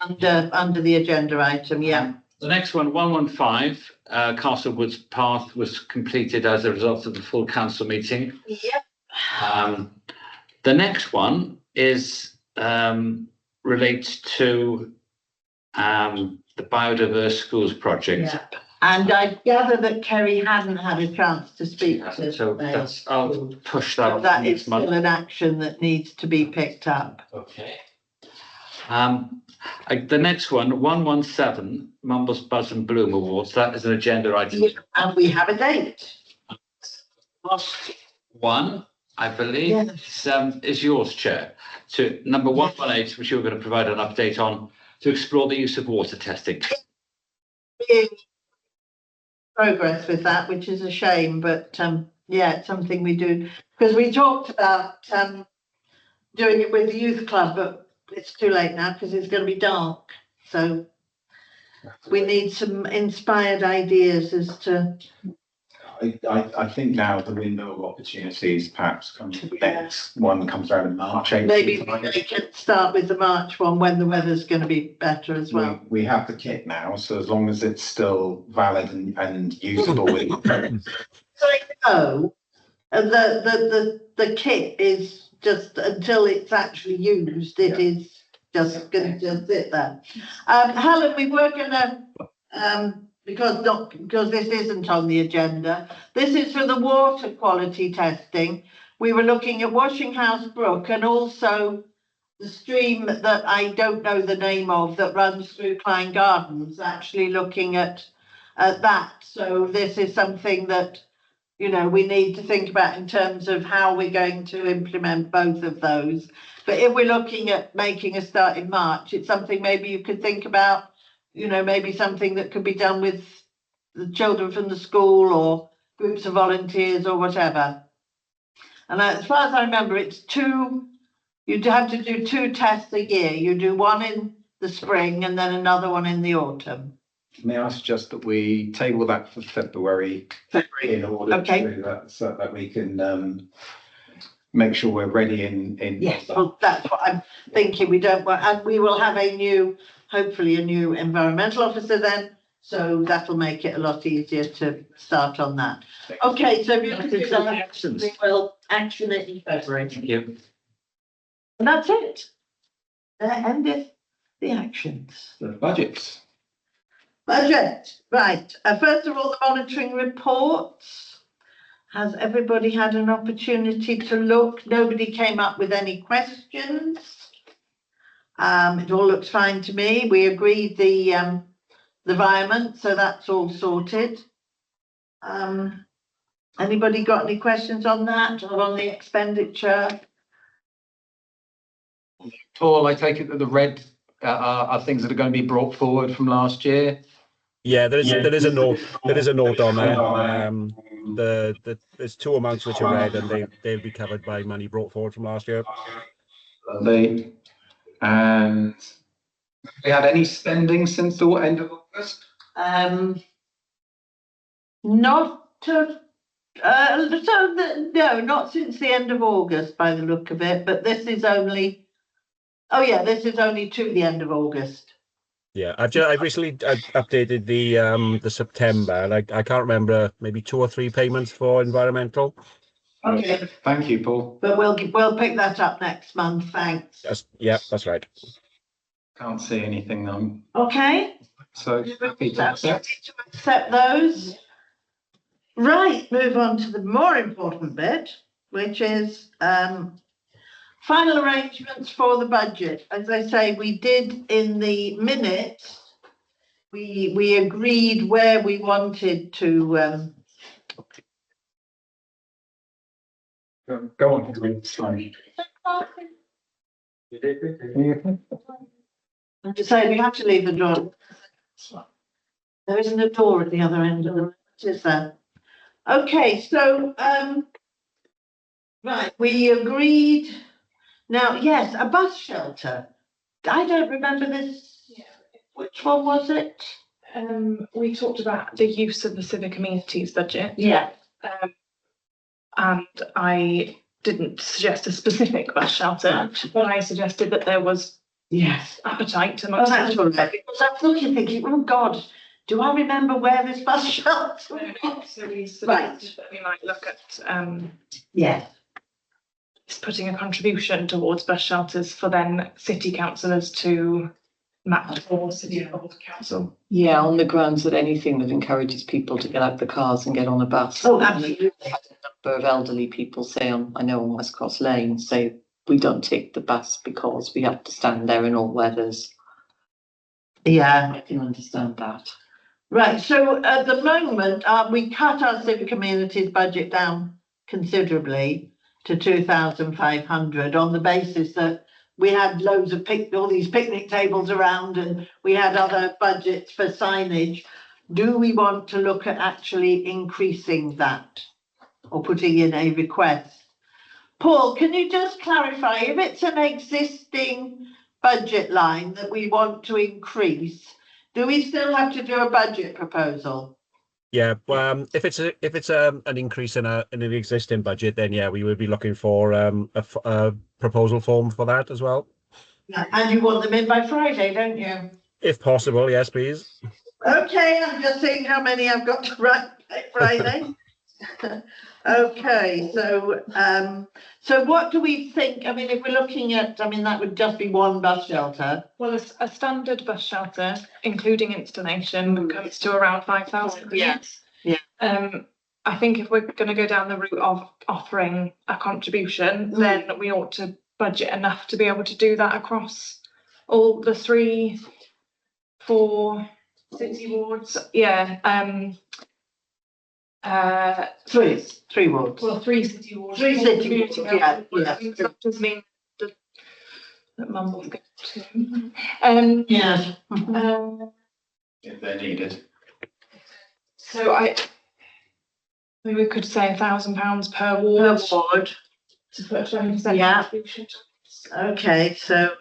under the agenda item. Yeah. The next one, 115, Castlewoods Path, was completed as a result of the full council meeting. Yeah. The next one is relates to the Biodiverse Schools project. Yeah. And I gather that Kerry hasn't had a chance to speak to. So that's, I'll push that. So that is still an action that needs to be picked up. Okay. The next one, 117, Mumbles Buzz and Bloom Awards, that is an agenda item. Yeah, and we have a date. Last one, I believe, is yours, Chair. To number 118, which you're going to provide an update on, to explore the use of water testing. Progress with that, which is a shame, but yeah, it's something we do, because we talked about doing it with the youth club, but it's too late now because it's going to be dark. So we need some inspired ideas as to. I think now the window of opportunities perhaps comes to the next one comes around in March. Maybe we can start with the March one when the weather's going to be better as well. We have the kit now, so as long as it's still valid and usable. So no, the kit is just until it's actually used. It is just going to sit there. Helen, we were going to. Because this isn't on the agenda. This is for the water quality testing. we were looking at Washing House Brook and also the stream that I don't know the name of that runs through Klein Gardens, actually looking at that. So this is something that, you know, we need to think about in terms of how we're going to implement both of those. But if we're looking at making a start in March, it's something maybe you could think about, you know, maybe something that could be done with the children from the school or groups of volunteers or whatever. And as far as I remember, you'd have to do 2 tests a year. You do one in the spring and then another one in the autumn. May I suggest that we table that for February in order Okay. to do that, so that we can make sure we're ready in. Yes, well, that's what I'm thinking. We don't want, and we will have hopefully a new environmental officer then. So that'll make it a lot easier to start on that. Okay, so if you can do that, we will action it in February. Thank you. And that's it. That ended the actions. The budgets. Budget, right. First of all, the monitoring reports. Has everybody had an opportunity to look? Nobody came up with any questions. It all looks fine to me. We agreed the environment, so that's all sorted. Anybody got any questions on that or on the expenditure? Paul, I take it that the red are things that are going to be brought forward from last year. Yeah, there is a note on there. There's 2 amounts which are red, and they'll be covered by money brought forward from last year. Lovely. And have we had any spending since the end of August? No, not since the end of August by the look of it, but this is only, this is only to the end of August. Yeah, I've recently updated the September. Like, I can't remember, maybe 2 or 3 payments for environmental. Okay, Thank you, Paul. but we'll pick that up next month, thanks. That's right. Can't see anything on. Okay. So happy to accept. To accept those. Right, move on to the more important bit, which is final arrangements for the budget. As I say, we did in the minutes, we agreed where we wanted to Go on. Sorry. I'm just saying we have to leave the door. There isn't a door at the other end of the room, is there? Okay, so right, we agreed. Now, yes, a bus shelter. I don't remember this. Which one was it? We talked about the use of the civic amenities budget. Yeah. And I didn't suggest a specific bus shelter, but I suggested that there was appetite Oh, amongst that's all right. Because I was looking, thinking, oh God, do I remember where this bus shelter was? So we suggested that we might look at Yes. putting a contribution towards bus shelters for then city councillors to map for city council. Yeah, on the grounds that anything that encourages people to get out the cars and get on a bus. Oh, absolutely. A number of elderly people say on West Cross Lane, say we don't take the bus because we have to stand there in all weathers. Yeah. I can understand that. Right, so at the moment, we cut our civic amenities budget down considerably to 2,500 on the basis that we had loads of all these picnic tables around and we had other budgets for signage. Do we want to look at actually increasing that or putting in a request? Paul, can you just clarify if it's an existing budget line that we want to increase? Do we still have to do a budget proposal? Yeah, if it's an increase in an existing budget, then yeah, we would be looking for a proposal form for that as well. Yeah, and you want them in by Friday, don't you? If possible, yes, please. Okay, I'm just seeing how many I've got to write by Friday. Okay, so what do we think? I mean, if we're looking at, that would just be one bus shelter. Well, a standard bus shelter, including installation, comes to around 5,000. Yes. Yeah. I think if we're going to go down the route of offering a contribution, then we ought to budget enough to be able to do that across all the 4 city wards. Yeah. Three wards. Well, 3 city wards. 3 city Community wards, health. yeah. That does mean that Mum will get 2. Yes. If they're needed. So maybe we could say £1,000 per ward. Per ward. To put 20% Yeah. contribution. Okay, so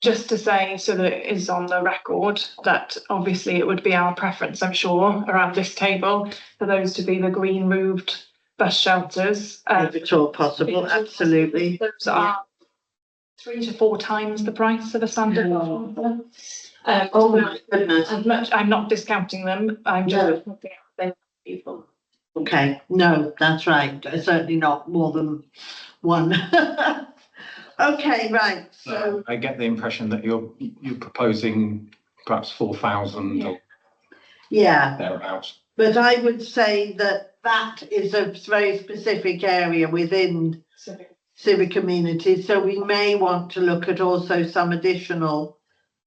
Just to say, so that it is on the record, that obviously it would be our preference, I'm sure, around this table, for those to be the green roofed bus shelters. if at all possible, absolutely. Those are 3 to 4 times the price of a standard shelter. Oh my goodness. I'm not discounting them, I'm just looking at them people. Okay, no, that's right. Certainly not more than one. Okay, right. So I get the impression that you're proposing perhaps 4,000 or yeah, thereabouts. but I would say that that is a very specific area within civic communities. So we may want to look at also some additional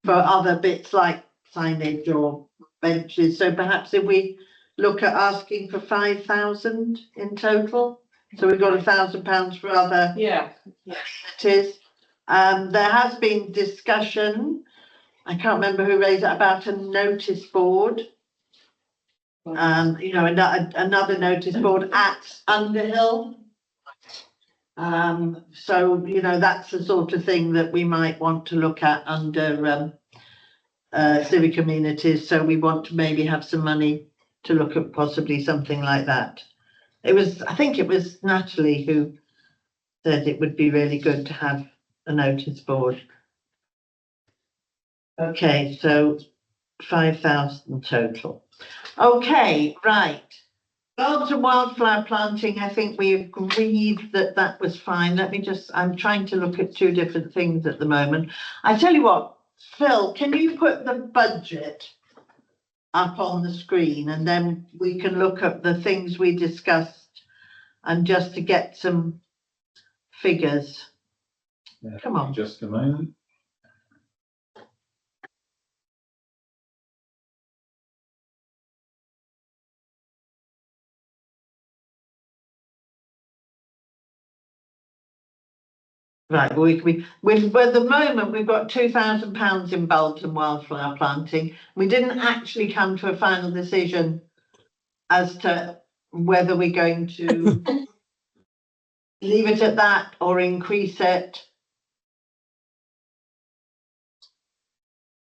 for other bits like signage or benches. So perhaps if we look at asking for 5,000 in total. So we've got £1,000 for other activities. There has been discussion, I can't remember who raised it, about a notice board. You know, another notice board at Underhill. So, you know, that's the sort of thing that we might want to look at under civic communities. So we want to maybe have some money to look at possibly something like that. I think it was Natalie who said it would be really good to have a notice board. Okay, so 5,000 total. Okay, right. Bulbs and wildflower planting, I think we agreed that that was fine. I'm trying to look at 2 different things at the moment. I tell you what, Phil, can you put the budget up on the screen and then we can look at the things we discussed and just to get some figures. Yeah, come on. Just a moment. Right, well, at the moment we've got £2,000 in bulbs and wildflower planting. We didn't actually come to a final decision as to whether we're going to leave it at that or increase it.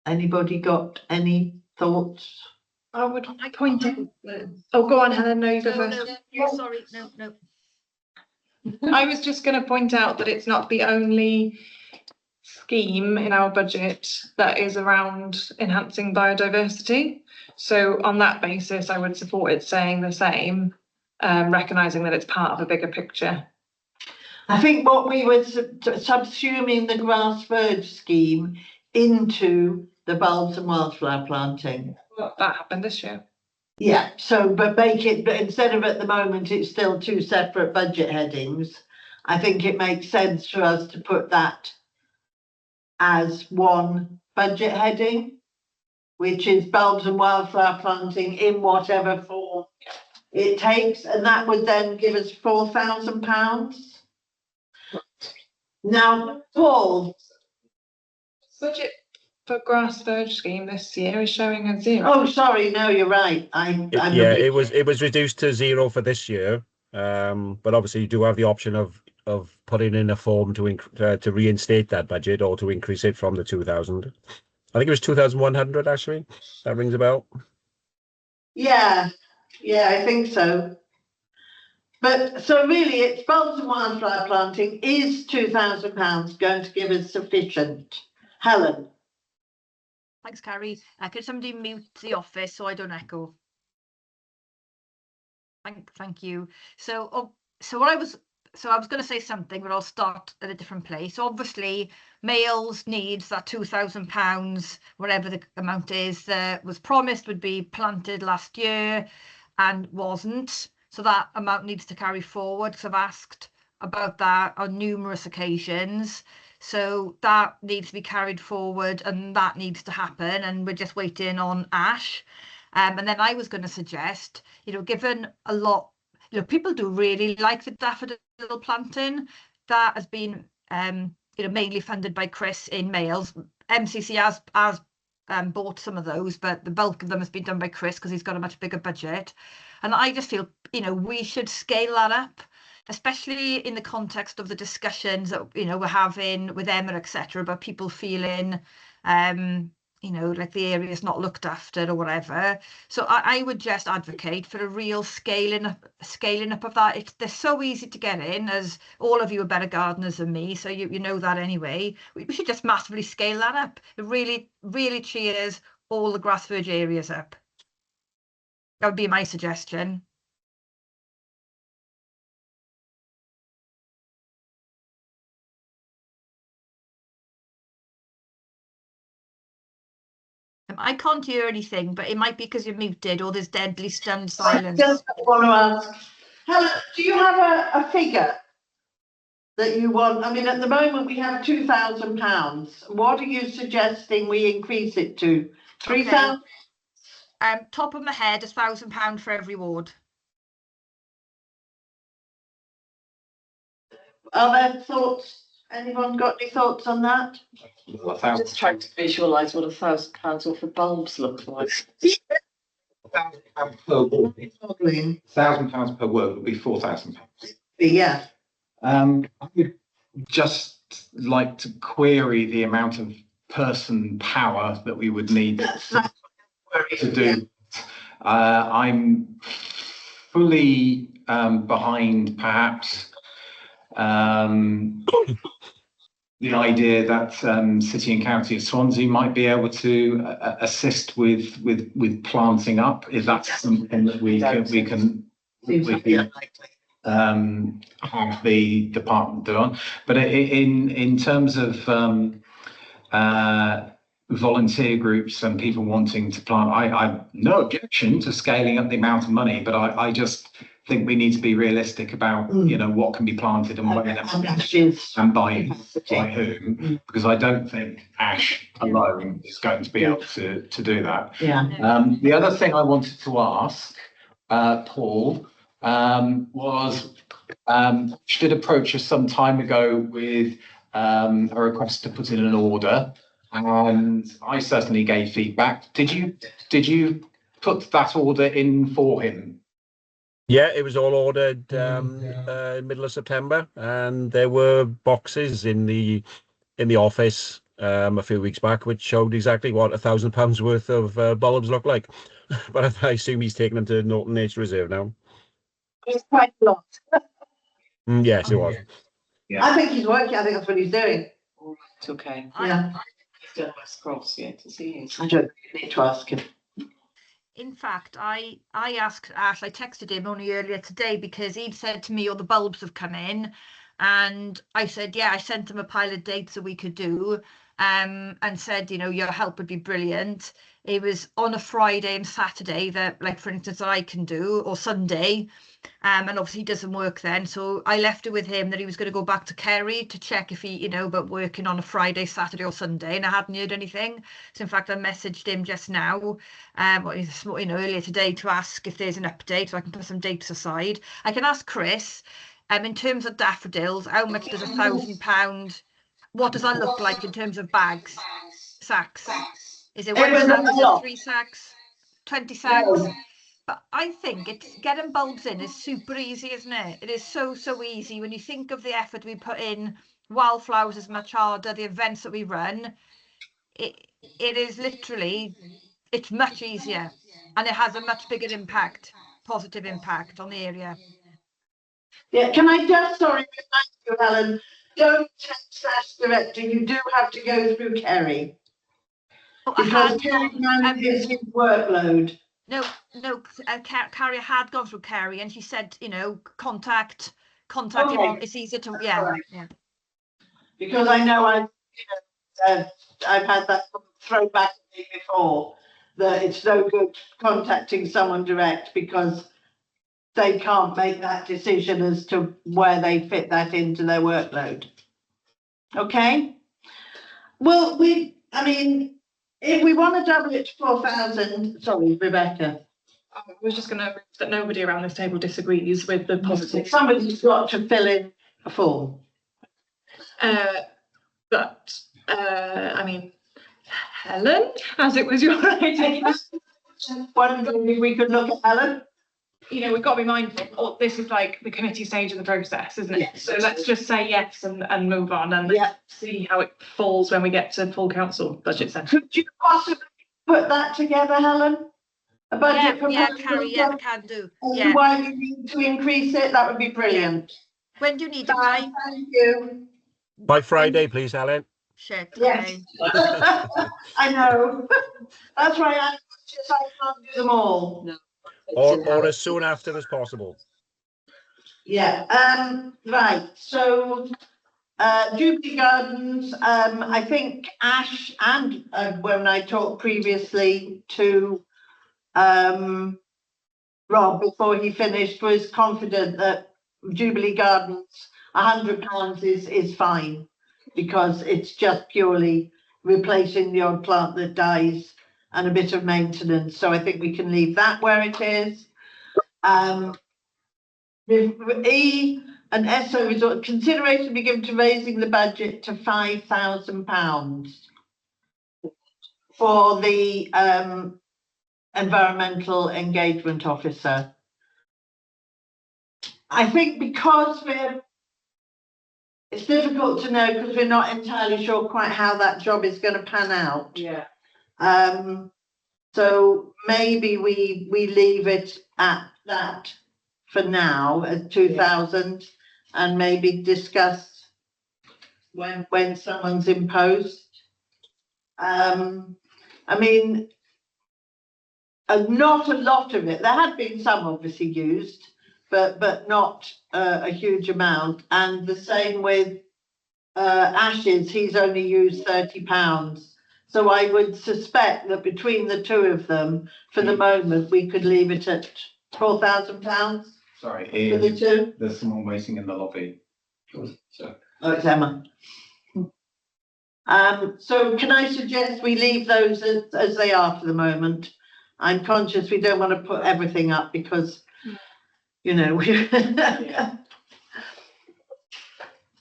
Anybody got any thoughts? I would point out. Oh, go on, Helen. No, you go first. Sorry, no. I was just going to point out that it's not the only scheme in our budget that is around enhancing biodiversity. So on that basis, I would support it saying the same, recognising that it's part of a bigger picture. I think what we were subsuming the grass verge scheme into the bulbs and wildflower planting. Well, that happened this year. Yeah, but instead of at the moment, it's still 2 separate budget headings. I think it makes sense for us to put that as one budget heading, which is bulbs and wildflower planting in whatever form it takes, and that would then give us £4,000. Now, Paul. Budget for grass verge scheme this year is showing a 0. Oh, sorry, no, you're right. It was reduced to 0 for this year, but obviously you do have the option of putting in a form to reinstate that budget or to increase it from the 2,000. I think it was 2,100 actually. That rings a bell. Yeah, I think so. But so really, it's bulbs and wildflower planting. Is £2,000 going to give us sufficient? Helen. Thanks, Carrie. Could somebody mute the office so I don't echo? Thank you. So what I was so I was going to say something, but I'll start at a different place. Obviously, Males needs that £2,000, whatever the amount is, that was promised would be planted last year and wasn't. So that amount needs to carry forward, because I've asked about that on numerous occasions. So that needs to be carried forward and that needs to happen. And we're just waiting on Ash. And then I was going to suggest, given a lot, people do really like the daffodil planting. That has been, mainly funded by Chris in Males. MCC has bought some of those, but the bulk of them has been done by Chris because he's got a much bigger budget. And I just feel, we should scale that up, especially in the context of the discussions that, we're having with Emma, etc., about people feeling, like the area is not looked after or whatever. So I would just advocate for a real scaling up of that. They're so easy to get in, as all of you are better gardeners than me, so you know that anyway. We should just massively scale that up. It really, really cheers all the grass verge areas up. That would be my suggestion. I can't hear anything, but it might be because you're muted or there's deadly stunned silence. I just want to ask, Helen, do you have a figure that you want? I mean, at the moment we have £2,000. What are you suggesting we increase it to? 3,000? Top of my head, £1,000 for every ward. Are there thoughts? Anyone got any thoughts on that? I'm just trying to visualise what £1,000 worth of bulbs look like. £1,000 per word. £1,000 per word would be £4,000. Yeah. I would just like to query the amount of person power that we would need to do. I'm fully behind, perhaps, the idea that City and County of Swansea might be able to assist with planting up. Is that something that we can have the department do on? But in terms of volunteer groups and people wanting to plant, I have no objection to scaling up the amount of money, but I just think we need to be realistic about what can be planted and when and by whom, because I don't think Ash alone is going to be able to do that. Yeah. The other thing I wanted to ask Paul was she did approach us some time ago with a request to put in an order, and I certainly gave feedback. Did you put that order in for him? Yeah, it was all ordered middle of September, and there were boxes in the office a few weeks back which showed exactly what £1,000 worth of bulbs look like. But I assume he's taken them to Norton Nature Reserve now. It's quite a lot. Yes, it was. Yeah. I think he's working. I think that's what he's doing. It's okay. Yeah. He's done West Cross yet to see him. I don't need to ask him. In fact, I asked Ash, I texted him only earlier today because he'd said to me, the bulbs have come in. And I said, yeah, I sent him a pile of dates that we could do, and said, your help would be brilliant. It was on a Friday and Saturday that, like, for instance, that I can do, or Sunday. And obviously he doesn't work then. So I left it with him that he was going to go back to Kerry to check if he, but working on a Friday, Saturday or Sunday. And I hadn't heard anything. So in fact, I messaged him just now, earlier today, to ask if there's an update so I can put some dates aside. I can ask Chris, in terms of daffodils, how much does £1,000, what does that look like in terms of bags, sacks? Is it 1 sack, is it 3 sacks, 20 sacks? But I think it's getting bulbs in is super easy, isn't it? It is so easy. When you think of the effort we put in, wildflowers is much harder, the events that we run, it is literally, it's much easier, and it has a much bigger impact, positive impact on the area. Yeah, can I just, remind you, Helen, don't text Ash director, you do have to go through Kerry. Because Kerry manages his workload. No, Carrie had gone through Kerry, and she said, contact contact him Okay. on, it's easier to, yeah, Alright. yeah. Because I know I've had that thrown back at me before, that it's no good contacting someone direct because they can't make that decision as to where they fit that into their workload. Okay? Well, if we want to double it to 4,000, sorry, Rebecca. I was just gonna, that nobody around this table disagrees with the positive. Somebody's got to fill in a form. But, I mean, Helen, as it was your idea, Wondering if we could look at Helen? you know, we've got to be mindful, this is like the committee stage of the process, isn't it? Yes. So let's just say yes and move on and Yeah. see how it falls when we get to full council budget session. Could you possibly put that together, Helen? A budget Yeah, proposal? Carrie, yeah, can do, And yeah. why you need to increase it? That would be brilliant. When do you need it by? Thank you. By Friday, please, Helen. Shit, Yes. okay. I know. That's why I can't do them all. Or as soon after as possible. Yeah, right, so, Jubilee Gardens, I think Ash and, when I talked previously to, Rob, before he finished, was confident that Jubilee Gardens, £100 is fine, because it's just purely replacing the odd plant that dies and a bit of maintenance, so I think we can leave that where it is. With E and SO resort, consideration be given to raising the budget to £5,000 for the environmental engagement officer. I think because it's difficult to know because we're not entirely sure quite how that job is going to pan out. Yeah. So maybe we leave it at that for now at 2,000 and maybe discuss when someone's in post. I mean, not a lot of it. There had been some obviously used, but not a huge amount. And the same with Ashes, he's only used £30. So I would suspect that between the two of them, for the moment, we could leave it at £4,000 Sorry, for the two. there's someone waiting in the lobby. So. Oh, it's Emma. So can I suggest we leave those as they are for the moment? I'm conscious we don't want to put everything up because, you know, we.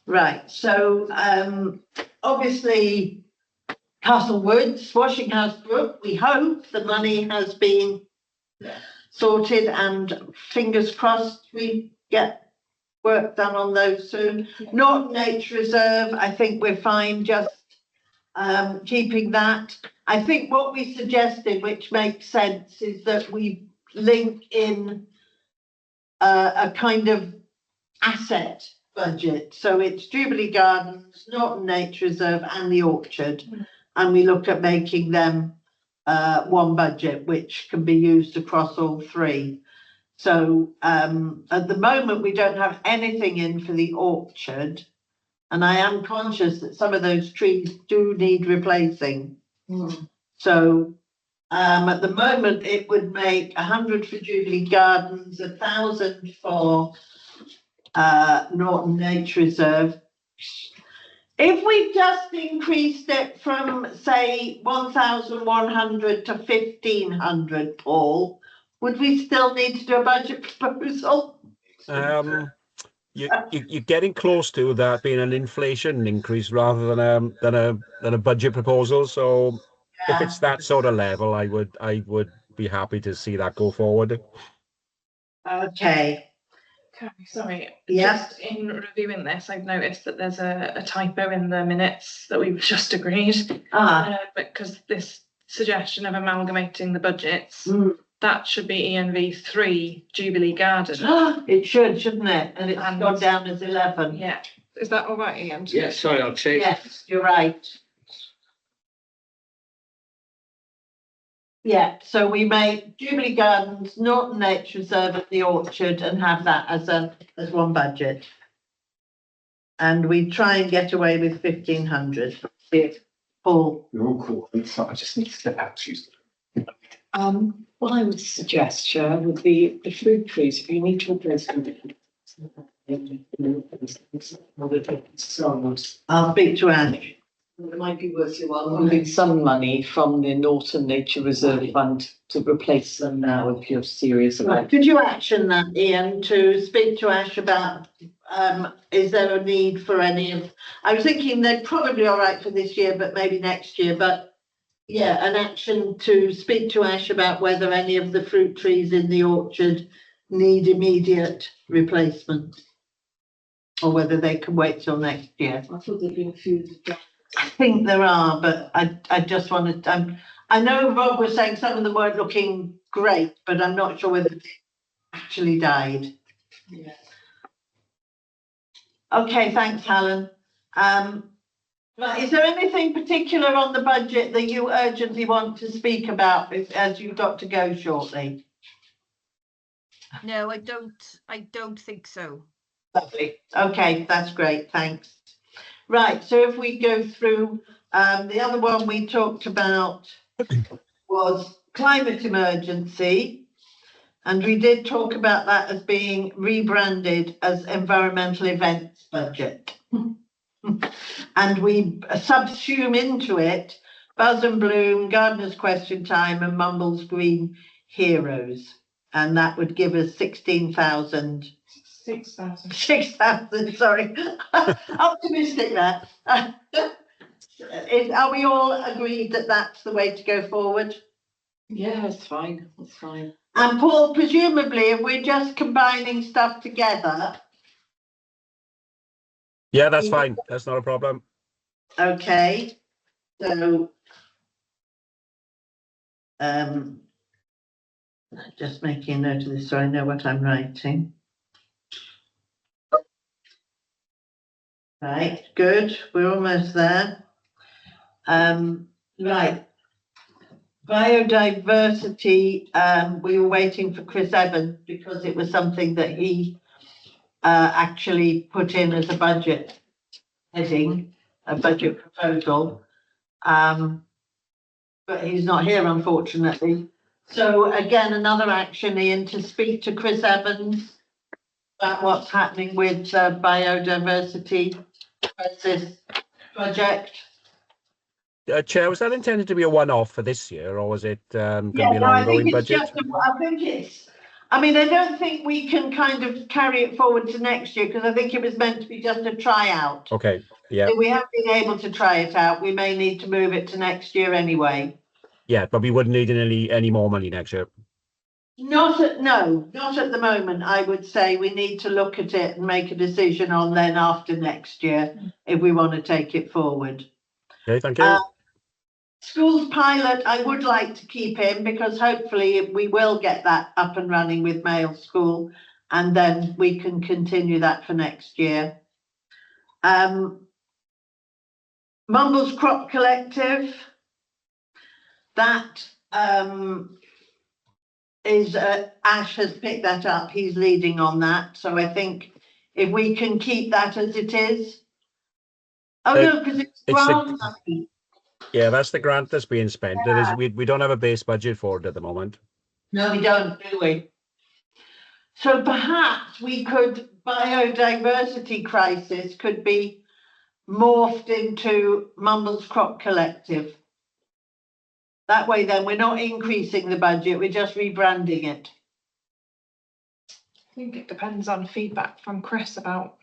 Right, so obviously Castle Woods, Washing House Brook, we hope the money has been sorted and fingers crossed we get work done on those soon. Norton Nature Reserve, I think we're fine just keeping that. I think what we suggested, which makes sense, is that we link in a kind of asset budget. So it's Jubilee Gardens, Norton Nature Reserve and the Orchard. And we look at making them one budget, which can be used across all three. So at the moment, we don't have anything in for the Orchard. And I am conscious that some of those trees do need replacing. So at the moment, it would make 100 for Jubilee Gardens, 1,000 for Norton Nature Reserve. If we just increased it from, say, 1,100 to 1,500, Paul, would we still need to do a budget proposal? You're getting close to that being an inflation increase rather than a budget proposal. So if it's that sort of level, I would be happy to see that go forward. Okay. Sorry, Yes. just in reviewing this, I've noticed that there's a typo in the minutes that we've just agreed. Because this suggestion of amalgamating the budgets, that should be ENV3 Jubilee Gardens. It should, shouldn't it? And it's gone down as 11. Yeah, is that all right, Ian? Yeah, sorry, I'll change. Yes, you're right. Yeah, so we make Jubilee Gardens, Norton Nature Reserve and the Orchard and have that as one budget. and we try and get away with 1,500. Paul, You're all cool. So I just need to step out, Tuesday. What I would suggest, Chair, would be the fruit trees, if you need to replace them. I'll speak to Ange. It might be worth your while moving some money from the Norton Nature Reserve Fund to replace them now if you're serious about Right, it. could you action that, Ian, to speak to Ash about, is there a need for any of, I was thinking they're probably all right for this year, but maybe next year, but yeah, an action to speak to Ash about whether any of the fruit trees in the orchard need immediate replacement, or whether they can wait till next year. I thought there'd been a few. I think there are, but I just wanted, I know Rob was saying some of them weren't looking great, but I'm not sure whether they actually died. Yeah. Okay, thanks, Helen. Right, is there anything particular on the budget that you urgently want to speak about as you've got to go shortly? No, I don't think so. Lovely. Okay, that's great. Thanks. Right, so if we go through, the other one we talked about was climate emergency. And we did talk about that as being rebranded as environmental events budget. And we subsume into it Buzz and Bloom, Gardener's Question Time and Mumbles Green Heroes. And that would give us 16,000. 6,000. 6,000, sorry. Optimistic there. Are we all agreed that that's the way to go forward? Yeah, it's fine, it's fine. And Paul, presumably, if we're just combining stuff together. Yeah, that's fine. That's not a problem. Okay, so. Just making a note of this so I know what I'm writing. Right, good, we're almost there. Right. Biodiversity, we were waiting for Chris Evans because it was something that he actually put in as a budget heading, a budget proposal. But he's not here, unfortunately. So again, another action, Ian, to speak to Chris Evans about what's happening with biodiversity crisis project. Chair, was that intended to be a one-off for this year, or was it going to be an I ongoing think it's budget? I mean, I don't think we can kind of carry it forward to next year because I think it was meant to be just a tryout. Okay, yeah. If we haven't been able to try it out, we may need to move it to next year anyway. Yeah, but we wouldn't need any more money next year. Not at the moment. I would say we need to look at it and make a decision on then after next year if we want to take it forward. Okay, thank you. Schools pilot, I would like to keep in because hopefully we will get that up and running with Male School and then we can continue that for next year. Mumbles Crop Collective, that is Ash has picked that up. He's leading on that. So I think if we can keep that as it is. Oh no, because it's grant money. Yeah, that's the grant that's being spent. There is, we don't have a base budget for it at the moment. No, we don't, do we? So perhaps we could, biodiversity crisis could be morphed into Mumbles Crop Collective. That way then we're not increasing the budget, we're just rebranding it. I think it depends on feedback from Chris about.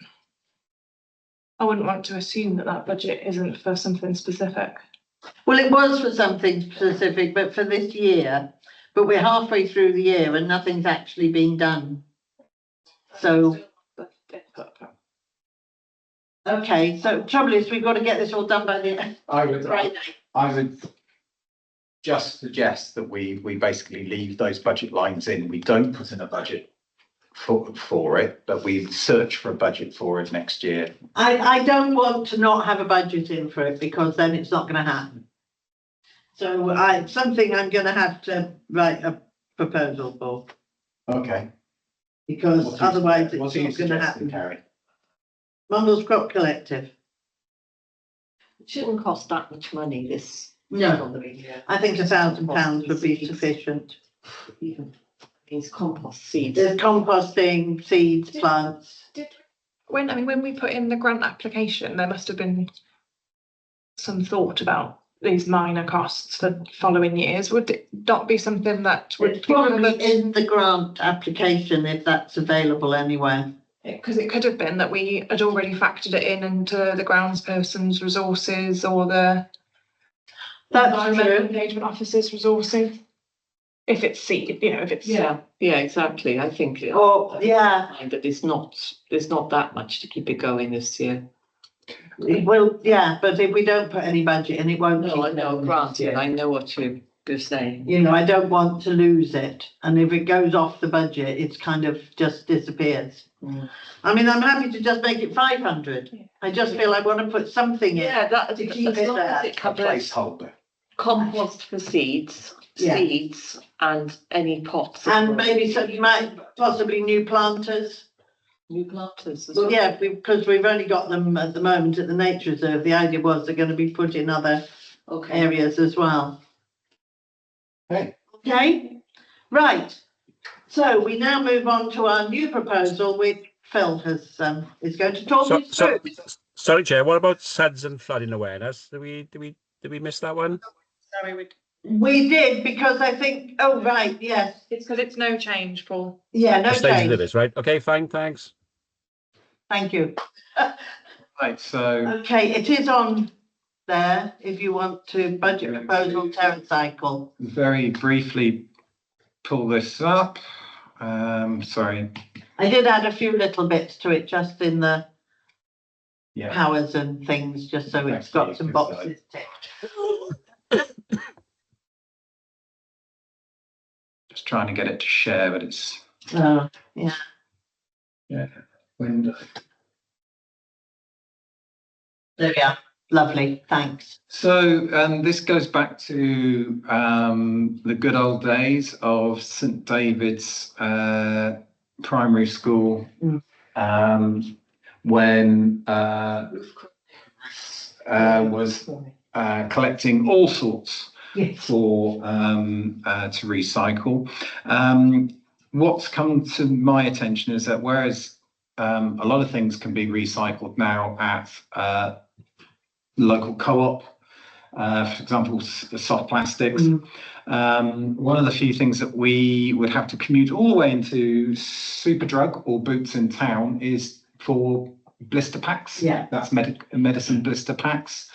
I wouldn't want to assume that budget isn't for something specific. Well, it was for something specific, but for this year, but we're halfway through the year and nothing's actually been done. So, okay, so trouble is we've got to get this all done by the Friday. I would just suggest that we basically leave those budget lines in. We don't put in a budget for it, but we search for a budget for it next year. I don't want to not have a budget in for it because then it's not going to happen. So something I'm going to have to write a proposal for. Okay. Because otherwise it's not going to happen. Carrie? Mumbles Crop Collective. It shouldn't cost that much money, this. No, I think £1,000 would be sufficient. It's compost seeds. There's composting, seeds, plants. When we put in the grant application, there must have been some thought about these minor costs for following years. Would it not be something that would It's probably in the grant application if that's available anywhere. Because it could have been that we had already factored it in into the groundsperson's resources or the environmental engagement officer's resources. If it's seed, if it's Yeah, exactly. I think. Oh, yeah. That there's not that much to keep it going this year. Well, yeah, but if we don't put any budget in, it won't. No, I know, granted, I know what you're saying. I don't want to lose it. And if it goes off the budget, it's kind of just disappears. Mm. I mean, I'm happy to just make it 500. Yeah. I just feel I want to put something in. Yeah, that, to keep as it long as there. it A covers placeholder. compost for seeds, Yeah. seeds and any pots. And maybe some, possibly new planters. New planters as Well, well. yeah, because we've only got them at the moment at the Nature Reserve. The idea was they're going to be put in other Okay. areas as well. Okay. Okay, right. So we now move on to our new proposal, which Phil is going to talk us through. Sorry, Chair. What about SUDS and flooding awareness? Did we miss that one? sorry, We did because I think. Oh right, yes, it's because it's no change, Paul. yeah, no It stays as it change. is, right? Okay, fine, thanks. Thank you. Right, so Okay, it is on there if you want to budget proposal Terrace Cycle. very briefly pull this up. Sorry, I did add a few little bits to it just in the yeah. powers and things, just so it's got some boxes ticked. Just trying to get it to share, but it's Oh, window. there we are. Lovely, thanks. So this goes back to the good old days of St David's Primary School, when was collecting all sorts Yes. for to recycle. What's come to my attention is that whereas a lot of things can be recycled now at local co-op, for example, soft plastics. One of the few things that we would have to commute all the way into Superdrug or Boots in town is for blister packs. Yeah. That's medicine blister packs.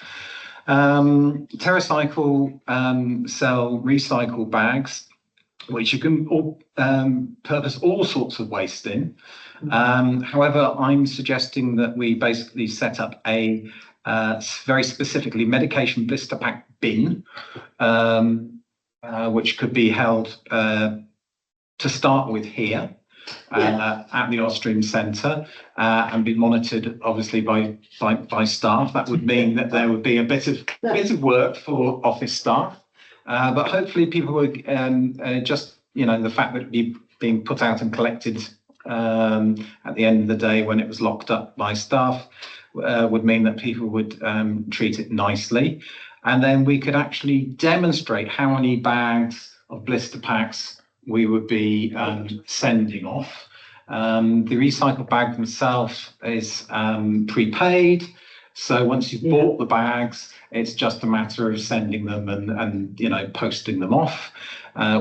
TerraCycle sell recycle bags, which you can purpose all sorts of waste in. However, I'm suggesting that we basically set up a very specifically medication blister pack bin, which could be held to start with here at the Austrian Centre and be monitored obviously by staff. That would mean that there would be a bit of work for office staff, but hopefully people would just the fact that it'd be being put out and collected at the end of the day when it was locked up by staff would mean that people would treat it nicely, and then we could actually demonstrate how many bags of blister packs we would be sending off. The recycle bag themselves is prepaid, so once you've bought the bags, it's just a matter of sending them and posting them off.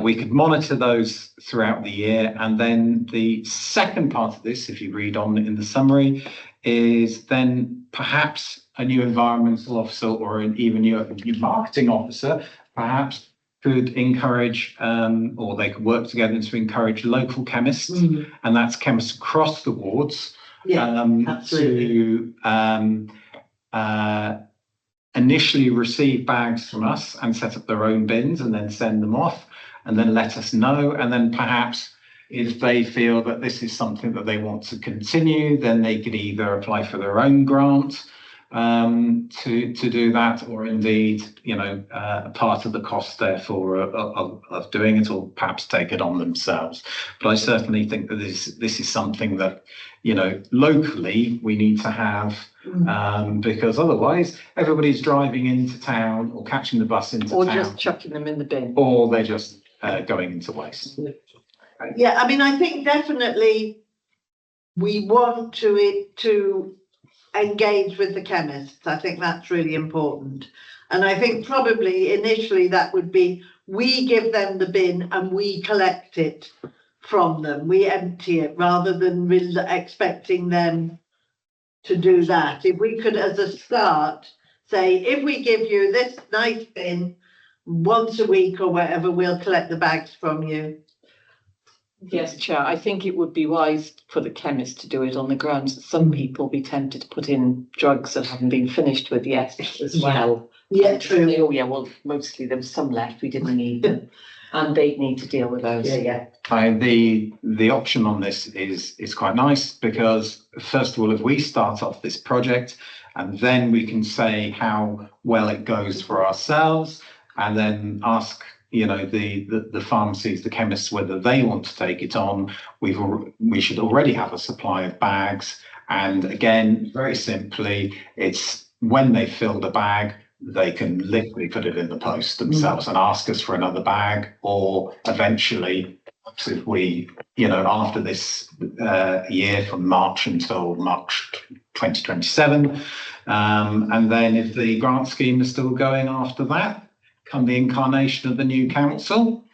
We could monitor those throughout the year, and then the second part of this, if you read on in the summary, is then perhaps a new environmental officer or even a new marketing officer perhaps could encourage or they could work together to encourage local chemists, and that's chemists across the wards, to initially receive bags from us and set up their own bins and then send them off and then let us know, and then perhaps if they feel that this is something that they want to continue, then they could either apply for their own grant to do that, or indeed, part of the cost therefore of doing it, or perhaps take it on themselves. But I certainly think that this is something that, locally we need to have, because otherwise everybody's driving into town or catching the bus into Or town, just chucking them in the bin. or they're just going into waste. Yeah, I mean, I think definitely we want to engage with the chemists. I think that's really important. And I think probably initially that would be, we give them the bin and we collect it from them. We empty it rather than expecting them to do that. If we could, as a start, say, if we give you this nice bin once a week or whatever, we'll collect the bags from you. Yes, Chair, I think it would be wise for the chemist to do it on the grounds that some people be tempted to put in drugs that haven't been finished with yet as well. Yeah, true. Say, oh yeah, well, mostly there was some left, we didn't need them. And they need to deal with those. Yeah. The option on this is quite nice, because first of all, if we start off this project and then we can say how well it goes for ourselves, and then ask the pharmacies, the chemists, whether they want to take it on, we should already have a supply of bags. And again, very simply, it's when they fill the bag, they can literally put it in the post themselves and ask us for another bag, or eventually, if we, after this year, from March until March 2027, and then if the grant scheme is still going after that, come the incarnation of the new council,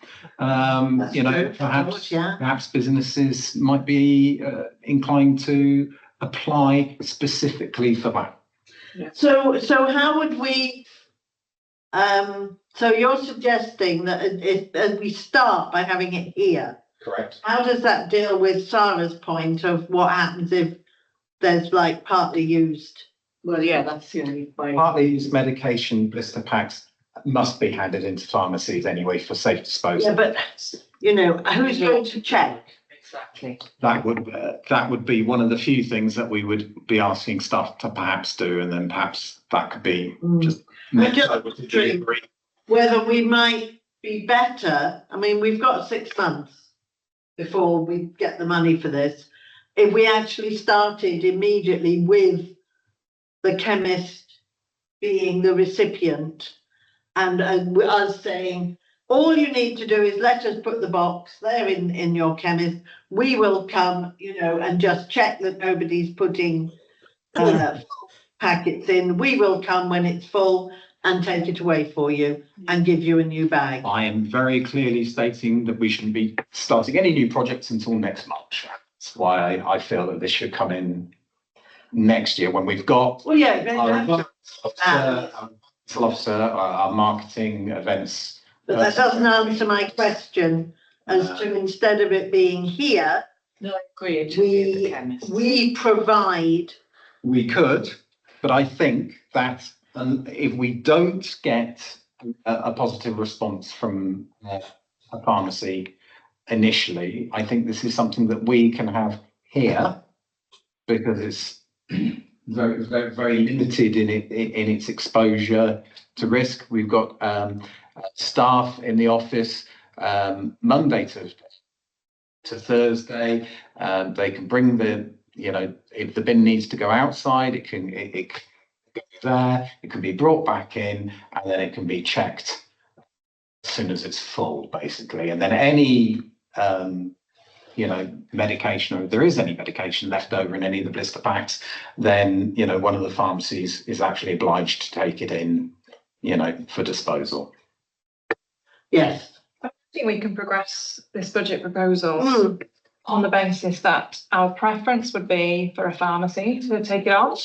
perhaps businesses might be inclined to apply specifically for that. Yeah. So how would we, so you're suggesting that as we start by having it here, Correct. how does that deal with Sarah's point of what happens if there's like partly used? Well, yeah, that's the only way. Partly used medication blister packs must be handed into pharmacies anyway for safe disposal. Yeah, but who's going to check? Exactly. That would be one of the few things that we would be asking staff to perhaps do, and then perhaps that could be just whether we might be better. I mean, we've got 6 months before we get the money for this. If we actually started immediately with the chemist being the recipient, and us saying, all you need to do is let us put the box there in your chemist. We will come, and just check that nobody's putting packets in. We will come when it's full and take it away for you and give you a new bag. I am very clearly stating that we shouldn't be starting any new projects until next March. That's why I feel that this should come in next year when we've got our marketing events. But that doesn't answer my question as to, instead of it being here, No, I agree. It should be at the chemist. we provide. We could, but I think that if we don't get a positive response from a pharmacy initially, I think this is something that we can have here, because it's very, very, very limited in its exposure to risk. We've got staff in the office Monday to Thursday. They can bring if the bin needs to go outside, it can go there. It can be brought back in, and then it can be checked as soon as it's full, basically. And then any medication, or if there is any medication left over in any of the blister packs, then one of the pharmacies is actually obliged to take it in, for disposal. Yes. I think we can progress this budget proposal on the basis that our preference would be for a pharmacy to take it on.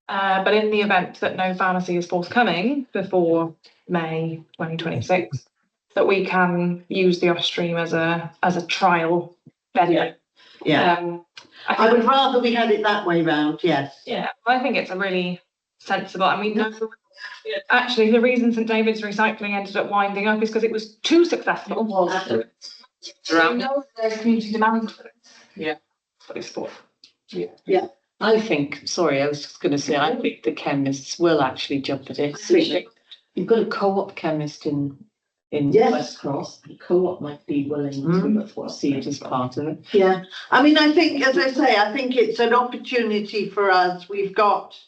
But in the event that no pharmacy is forthcoming before May 2026, that we can use the off-stream as a trial venue. Yeah. I would rather we had it that way round, yes. Yeah, I think it's a really sensible, I mean, actually, the reason St David's Recycling ended up winding up is because it was too successful. So there's community demand for it. Yeah. For this sport. Yeah. I think, sorry, I was just going to say, I think the chemists will actually jump at it. You've got a co-op chemist in Yes. West Cross. The co-op might be willing to see it as part of it. Yeah, I mean, I think, as I say, I think it's an opportunity for us. We've got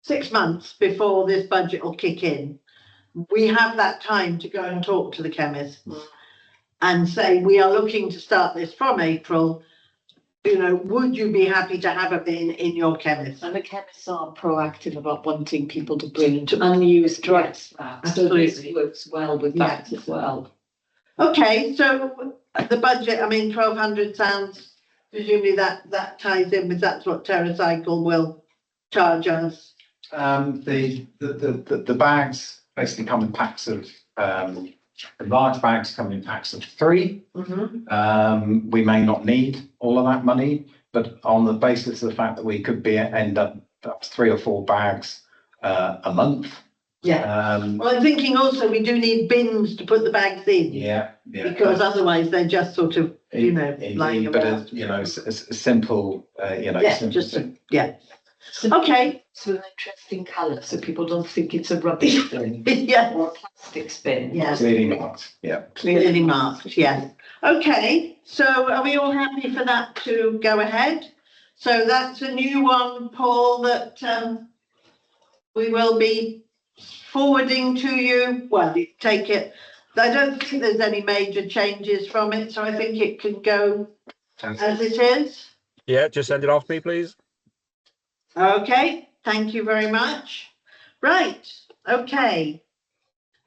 6 months before this budget will kick in. We have that time to go and talk to the chemists and say, we are looking to start this from April. You know, would you be happy to have a bin in your chemist? And the chemists are proactive about wanting people to bring unused drugs back. So this works well with that as well. Okay, so the budget, I mean, 1,200 sounds, presumably that ties in with that's what TerraCycle will charge us. The bags basically come in packs of, the large bags come in packs of 3. We may not need all of that money, but on the basis of the fact that we could end up 3 or 4 bags a month. Yeah. Well, I'm thinking also we do need bins to put the bags in. Yeah. Because otherwise they're just sort of, you know, lying around. But a simple, Yeah, simple. Okay. It's an interesting colour, so people don't think it's a rubbish bin. Yeah. Or a plastic bin. Yeah. Clearly marked, yeah. Clearly marked, yes. Okay, so are we all happy for that to go ahead? So that's a new one, Paul, that we will be forwarding to you. Well, you take it. I don't think there's any major changes from it, so I think it can go as it is. Yeah, just send it off me, please. Okay, thank you very much. Right, okay.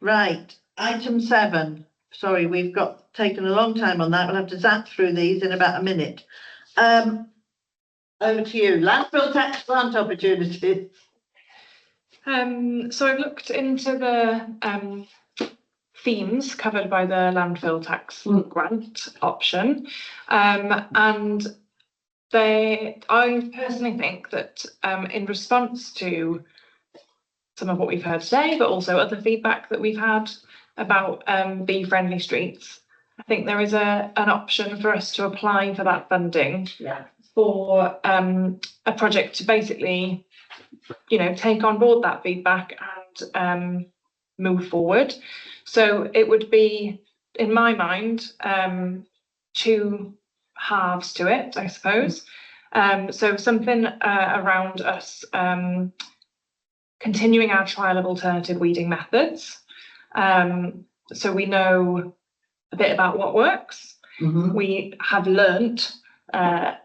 Right, item 7. Sorry, we've taken a long time on that. We'll have to zap through these in about a minute. Over to you. Landfill tax grant opportunities. So I've looked into the themes covered by the landfill tax grant option, and I personally think that in response to some of what we've heard today, but also other feedback that we've had about bee-friendly streets, I think there is an option for us to apply for that funding for a project to basically, take on board that feedback and move forward. So it would be, in my mind, 2 halves to it, I suppose. So something around us continuing our trial of alternative weeding methods. So we know a bit about what works. We have learnt a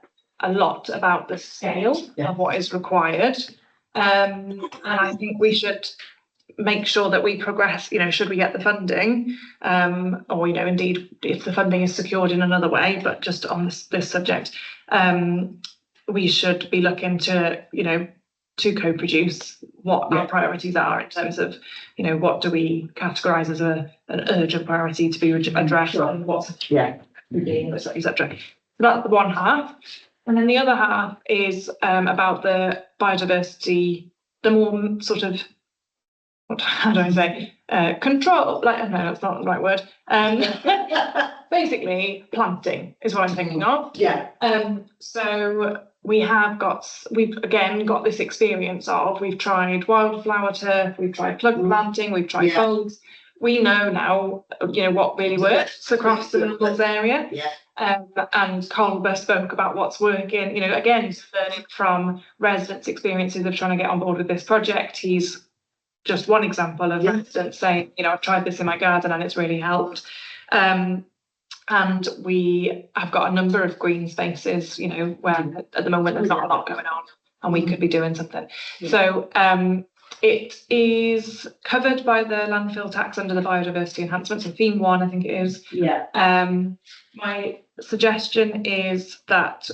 lot about the scale of what is required. And I think we should make sure that we progress, should we get the funding, or, indeed, if the funding is secured in another way, but just on this subject, we should be looking to, to co-produce what our priorities are in terms of, what do we categorise as an urgent priority to be addressed, and what's etc. So that's the one half. And then the other half is about the biodiversity, the more sort of, how do I say, control, no, that's not the right word. Basically, planting is what I'm thinking of. Yeah. So we've again got this experience of, we've tried wildflower turf, we've tried plug planting, we've tried bulbs. We know now, what really works across the Millwalls area. Yeah. And Colber spoke about what's working, again, learning from residents' experiences of trying to get on board with this project. He's just one example of residents saying, I've tried this in my garden and it's really helped. And we have got a number of green spaces, where at the moment there's not a lot going on and we could be doing something. So it is covered by the landfill tax under the biodiversity enhancement, so theme 1, I think it is. My suggestion is that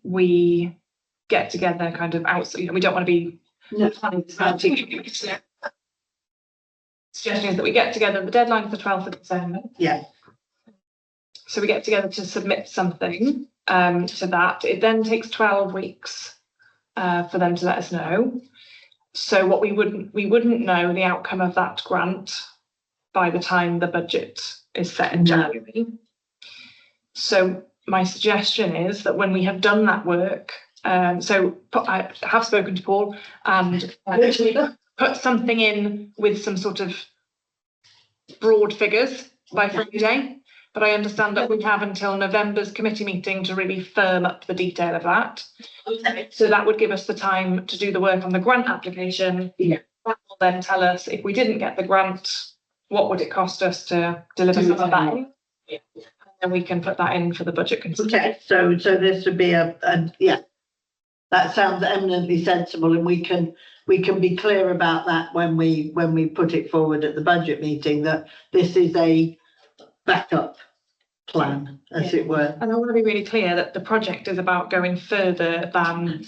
we get together kind of outside, we don't want to be planning this out. Suggestion is that we get together, the deadline is the 12th of December. Yeah. So we get together to submit something to that. It then takes 12 weeks for them to let us know. So what we wouldn't know the outcome of that grant by the time the budget is set in January. So my suggestion is that when we have done that work I have spoken to Paul and literally put something in with some sort of broad figures by Friday. But I understand that we have until November's committee meeting to really firm up the detail of that. Okay. So that would give us the time to do the work on the grant application. Yeah. That will then tell us if we didn't get the grant, what would it cost us to deliver some of that? Yeah. And then we can put that in for the budget consideration. Okay, so this would be a yeah, that sounds eminently sensible, and we can be clear about that when we put it forward at the budget meeting, that this is a backup plan, as it were. And I want to be really clear that the project is about going further than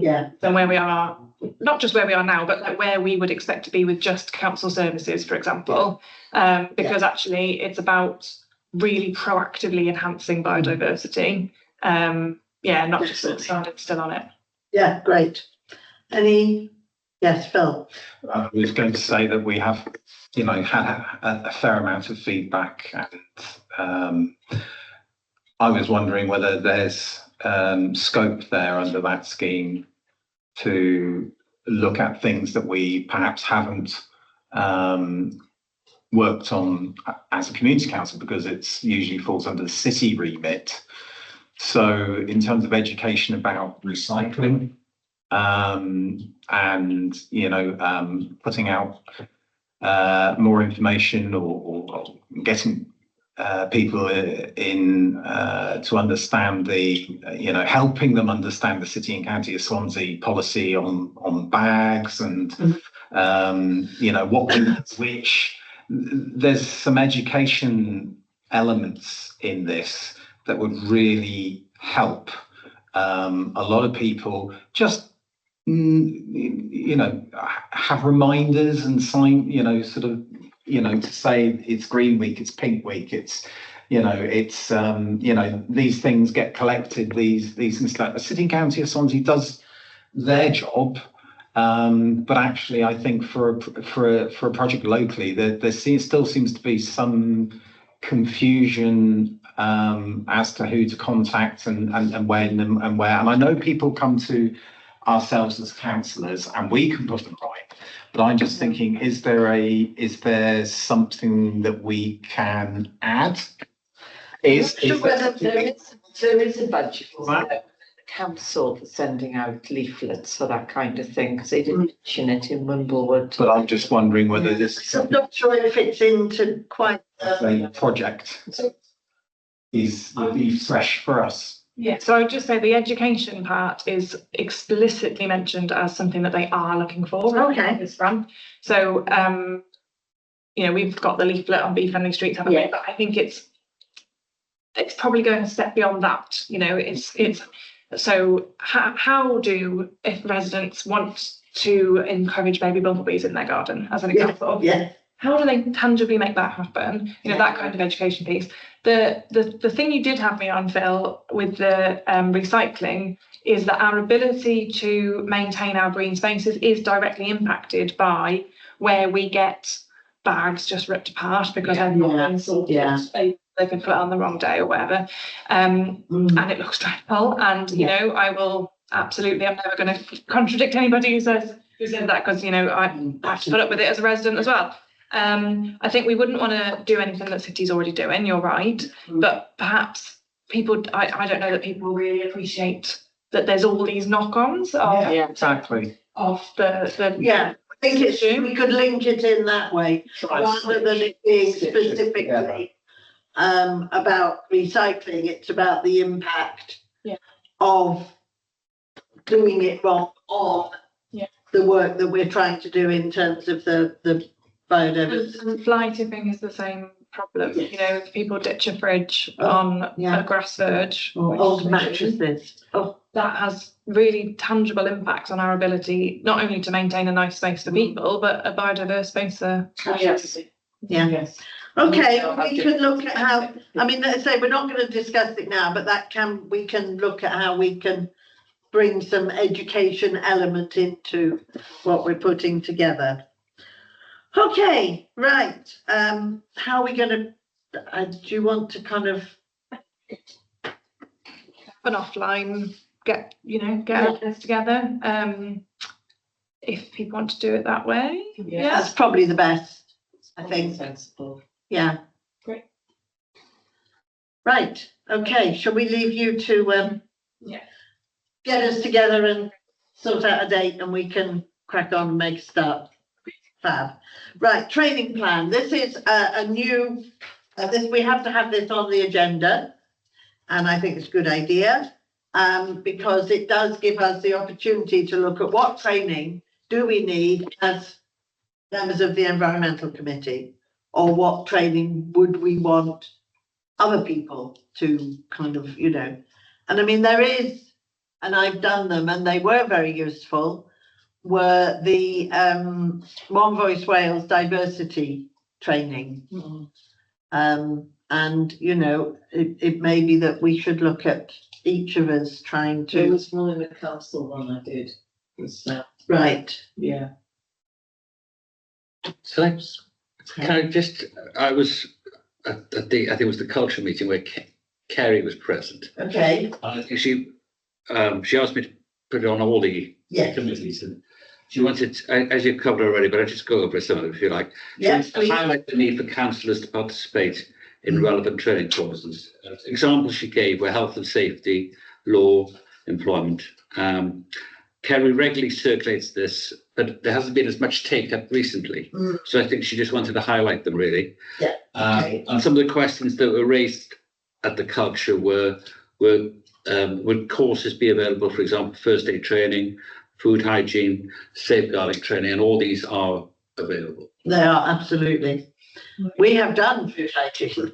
Yeah, than where we are, not just where we are now, but like where we would expect to be with just council services, for example. Because actually it's about really proactively enhancing biodiversity. Not just sort of standing still on it. yeah, great. Yes, Phil? I was going to say that we have, had a fair amount of feedback, and I was wondering whether there's scope there under that scheme to look at things that we perhaps haven't worked on as a community council, because it's usually falls under the city remit. So in terms of education about recycling, and putting out more information or getting people in to understand helping them understand the City and County of Swansea policy on bags and which there's some education elements in this that would really help a lot of people just have reminders and sign, to say it's Green Week, it's Pink Week, it's these things get collected, these things like the City and County of Swansea does their job. But actually, I think for a project locally, there still seems to be some confusion as to who to contact and when and where. And I know people come to ourselves as councillors and we can put them right, but I'm just thinking, is there something that we can add? There is a budget for the council for sending out leaflets for that kind of thing, because they didn't mention it in Wimblewood. But I'm just wondering whether this I'm not sure it fits into quite project would be fresh for us. Yeah, so I would just say the education part is explicitly mentioned as something that they are looking for. Okay. This grant. So, we've got the leaflet on Bee Friendly Streets, haven't we? But I think it's probably going a step beyond that. It's so how do, if residents want to encourage baby bumblebees in their garden, as an example? Yeah. How do they tangibly make that happen? That kind of education piece. The thing you did have me on, Phil, with the recycling is that our ability to maintain our green spaces is directly impacted by where we get bags just ripped apart because they've been put on the wrong day or whatever. And it looks dreadful. And, I will absolutely, I'm never going to contradict anybody who says that, because, I have to put up with it as a resident as well. I think we wouldn't want to do anything that City's already doing, you're right, but perhaps people, I don't know that people really appreciate that there's all these knock-ons Exactly. of the I think we could link it in that way, rather than it being specifically about recycling. It's about the impact of doing it wrong on the work that we're trying to do in terms of the biodiversity. And fly tipping is the same problem. If people ditch a fridge on a grass verge, or old mattresses. That has really tangible impacts on our ability not only to maintain a nice space for people, but a biodiverse space for Yes. Okay, we can look at how, let's say we're not going to discuss it now, but we can look at how we can bring some education element into what we're putting together. Okay, right. How are we going to, do you want to kind of an offline get this together. If people want to do it that way, That's probably the best, I think. Sensible. Yeah. Great. Right, okay, shall we leave you to Yeah. get us together and sort out a date and we can crack on and make a start? Fab. Right, training plan. This is a new, we have to have this on the agenda. And I think it's a good idea because it does give us the opportunity to look at what training do we need as members of the Environmental Committee, or what training would we want other people to kind of, and I mean, there is, and I've done them and they were very useful, were the One Voice Wales diversity training. And, it may be that we should look at each of us trying There to. was one in the council one I did. Right. Yeah. So I was at the, I think it was the culture meeting where Kerry was present. Okay. I think she asked me to put it on all the committees, and she wanted, as you've covered already, but I'll just go over some of it if you like. Yes, please. Highlight the need for councillors to participate in relevant training courses. Examples she gave were health and safety, law, employment. Kerry regularly circulates this, but there hasn't been as much take up recently. So I think she just wanted to highlight them really. Yeah. Okay. And some of the questions that were raised at the culture were would courses be available, for example, first aid training, food hygiene, safeguarding training, and all these are available. They are, absolutely. We have done food hygiene.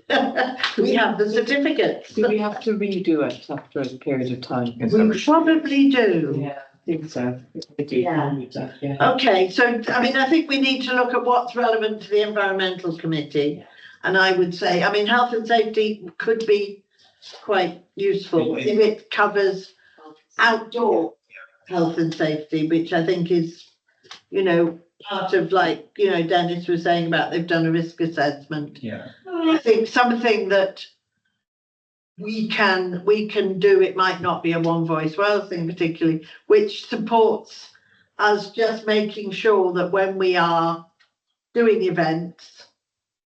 We have the certificates. Do we have to redo it after a period of time? We probably do. Yeah, I think so. Yeah. Okay, so I mean, I think we need to look at what's relevant to the Environmental Committee. And I would say, I mean, health and safety could be quite useful if it covers outdoor health and safety, which I think is, part of, like, Dennis was saying about they've done a risk assessment. Yeah. I think something that we can do, it might not be a One Voice Wales thing particularly, which supports us just making sure that when we are doing events,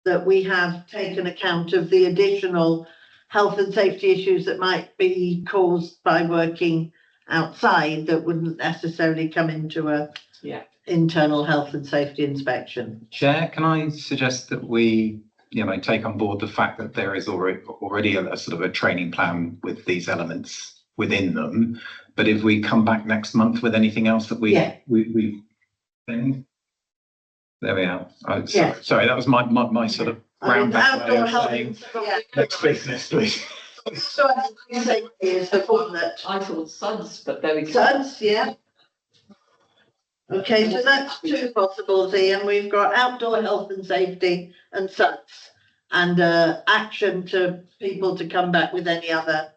that we have taken account of the additional health and safety issues that might be caused by working outside that wouldn't necessarily come into a internal health and safety inspection. Chair, can I suggest that we, take on board the fact that there is already a sort of a training plan with these elements within them, but if we come back next month with anything else that we think, there we are. Sorry, that was my sort of roundabout way of saying next business, please. So safety is the one that I thought SUDS, but there we go. SUDS, yeah. Okay, so that's two possibles, Ian. We've got outdoor health and safety and SUDS, and action to people to come back with any other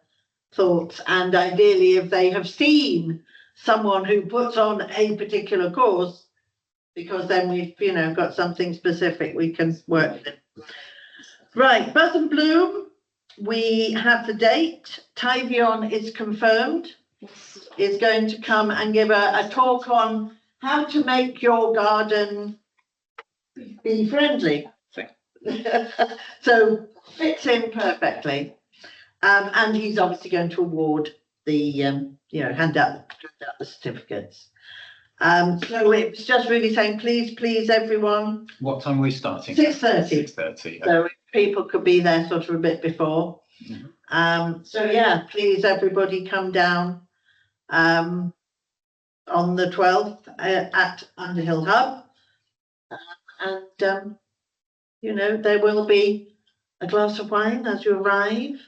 thoughts. And ideally, if they have seen someone who puts on a particular course, because then we've, got something specific we can work with. Right, Buzz and Bloom, we have the date. Tyvion is confirmed, is going to come and give a talk on how to make your garden bee friendly. So fits in perfectly. And he's obviously going to award the, hand out the certificates. So it was just really saying, please, everyone. What time are we starting? 6:30. 6:30. So if people could be there sort of a bit before. So yeah, please, everybody come down on the 12th at Underhill Hub. And there will be a glass of wine as you arrive,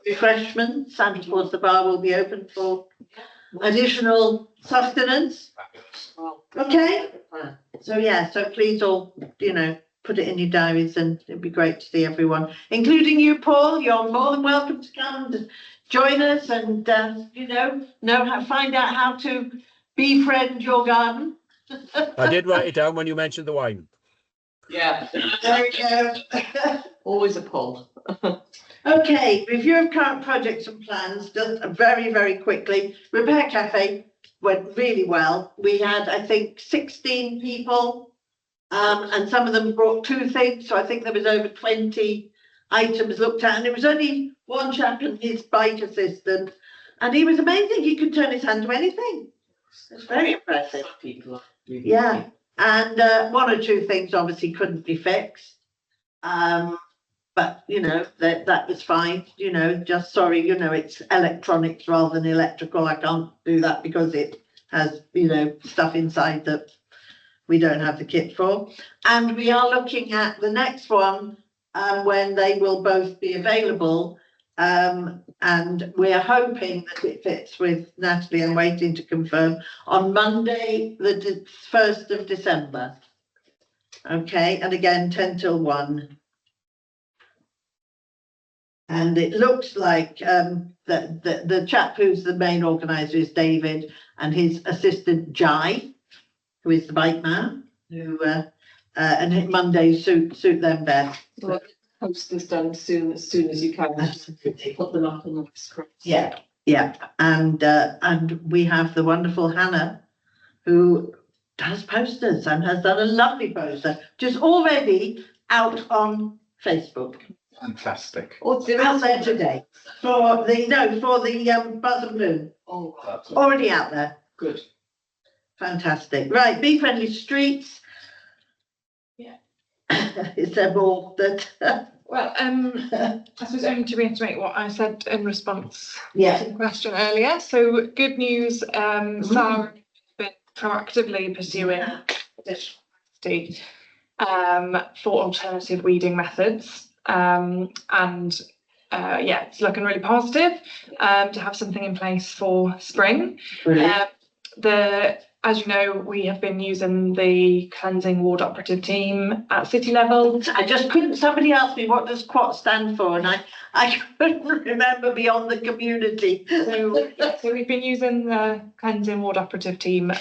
refreshments, and of course the bar will be open for additional sustenance. Okay, so please all, put it in your diaries, and it'd be great to see everyone, including you, Paul. You're more than welcome to come and join us and, find out how to befriend your garden. I did write it down when you mentioned the wine. Yeah. There we go. Always a pull. Okay, review of current projects and plans, just very, very quickly. Repair Cafe went really well. We had, I think, 16 people. And some of them brought 2 things, so I think there was over 20 items looked at, and it was only one chap and his bike assistant, and he was amazing. He could turn his hand to anything. It's very impressive. Yeah, and 1 or 2 things obviously couldn't be fixed. But you know, that was fine, you know, just sorry, you know, it's electronics rather than electrical. I can't do that because it has, you know, stuff inside that we don't have the kit for. And we are looking at the next one when they will both be available. And we're hoping that it fits with Natalie. I'm waiting to confirm on Monday, the 1st of December. Okay, and again, 10 till 1. And it looks like the chap who's the main organizer is David, and his assistant Jai, who is the bike man, who and Mondays suit them best. Well, post this done as soon as you can. Absolutely. Put them up on the screen. Yeah, yeah, and we have the wonderful Hannah, who does posters and has done a lovely poster, just already out on Facebook. Fantastic. Out there today for the Buzz and Bloom. Oh, Already out there. good. Fantastic. Right, Be Friendly Streets. Yeah. Is there more that? Well, I suppose only to reiterate what I said in response Yeah. to the question earlier. So good news, Sarah has been proactively pursuing additional capacity for alternative weeding methods. Yeah, it's looking really positive to have something in place for spring. As you know, we have been using the cleansing ward operative team at city level. I just couldn't, somebody asked me what does QUAT stand for, and I couldn't remember beyond the community. So we've been using the cleansing ward operative team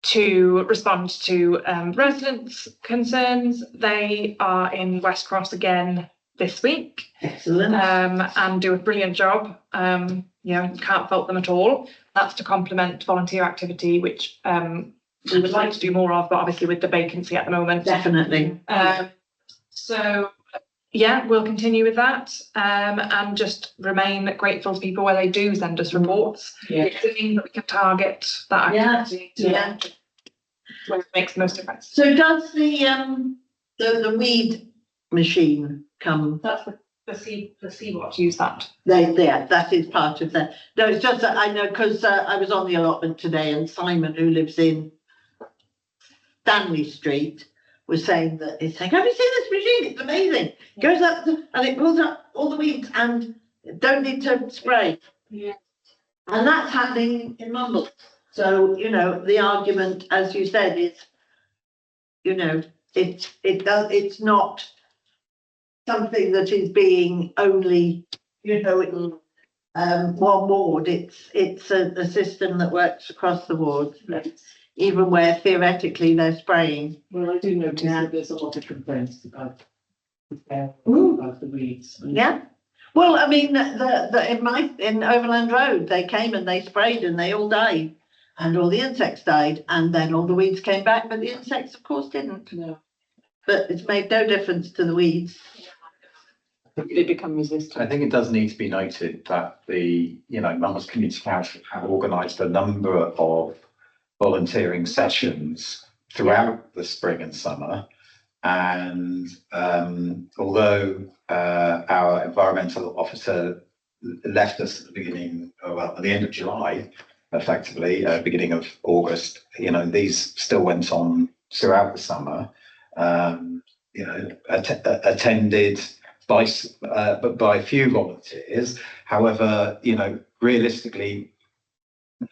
to respond to residents' concerns. They are in West Cross again this week. Excellent. And do a brilliant job. You know, can't fault them at all. That's to complement volunteer activity, which we would like to do more of, but obviously with the vacancy at the moment. Definitely. So yeah, we'll continue with that and just remain grateful to people where they do send us reports. Yeah. It means that we can target that activity to where it makes the most difference. So does the weed machine come? That's the Sea-Watch use that. That is part of that. No, it's just that I know because I was on the allotment today, and Simon, who lives in Stanley Street, was saying that he's saying, have you seen this machine? It's amazing. Goes up and it pulls up all the weeds and don't need to spray. Yeah. And that's happening in Mumble. So, you know, the argument, as you said, is, you know, it's not something that is being only, you know, in one ward. It's a system that works across the ward, even where theoretically they're spraying. Well, I do notice that there's a lot of complaints about the weeds. Yeah. Well, I mean, in Overland Road, they came and they sprayed and they all died, and all the insects died, and then all the weeds came back, but the insects, of course, didn't. No. But it's made no difference to the weeds. They become resistant. I think it does need to be noted that Mumbles Community Council have organised a number of volunteering sessions throughout the spring and summer. And although our environmental officer left us at the end of July, effectively, beginning of August, these still went on throughout the summer, attended by a few volunteers. However, realistically,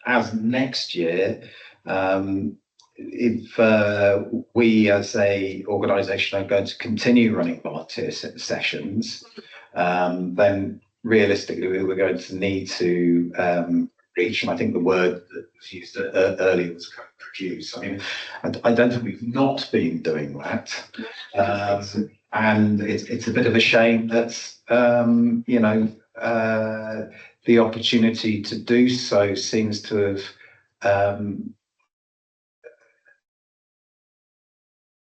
as next year, if we as a organisation are going to continue running volunteer sessions, then realistically we're going to need to reach, and I think the word that was used earlier was co-produce. I mean, I don't think we've not been doing that. and it's a bit of a shame that, you know, the opportunity to do so seems to have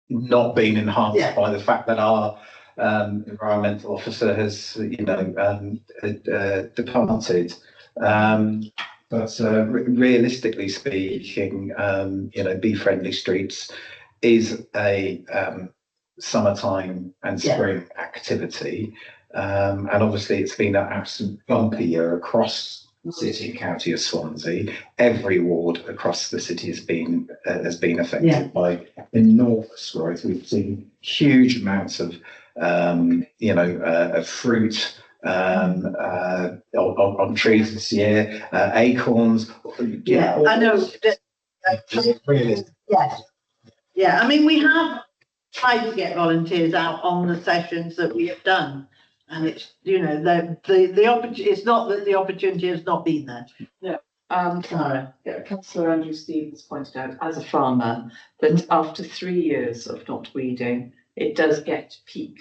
not been enhanced by the fact that our environmental officer has, you know, departed. But realistically speaking, you know, Bee Friendly Streets is a summertime and spring activity. And obviously it's been an absolute bumpy year across the city and county of Swansea. Every ward across the city has been affected by enormous growth. We've seen huge amounts of you know, fruit on trees this year, acorns. I know. Yes. Yeah, I mean, we have tried to get volunteers out on the sessions that we have done. And it's, you know, the opportunity, it's not that the opportunity has not been there. No. Sorry. Councillor Andrew Stevens pointed out, as a farmer, that after 3 years of not weeding, it does get to peak.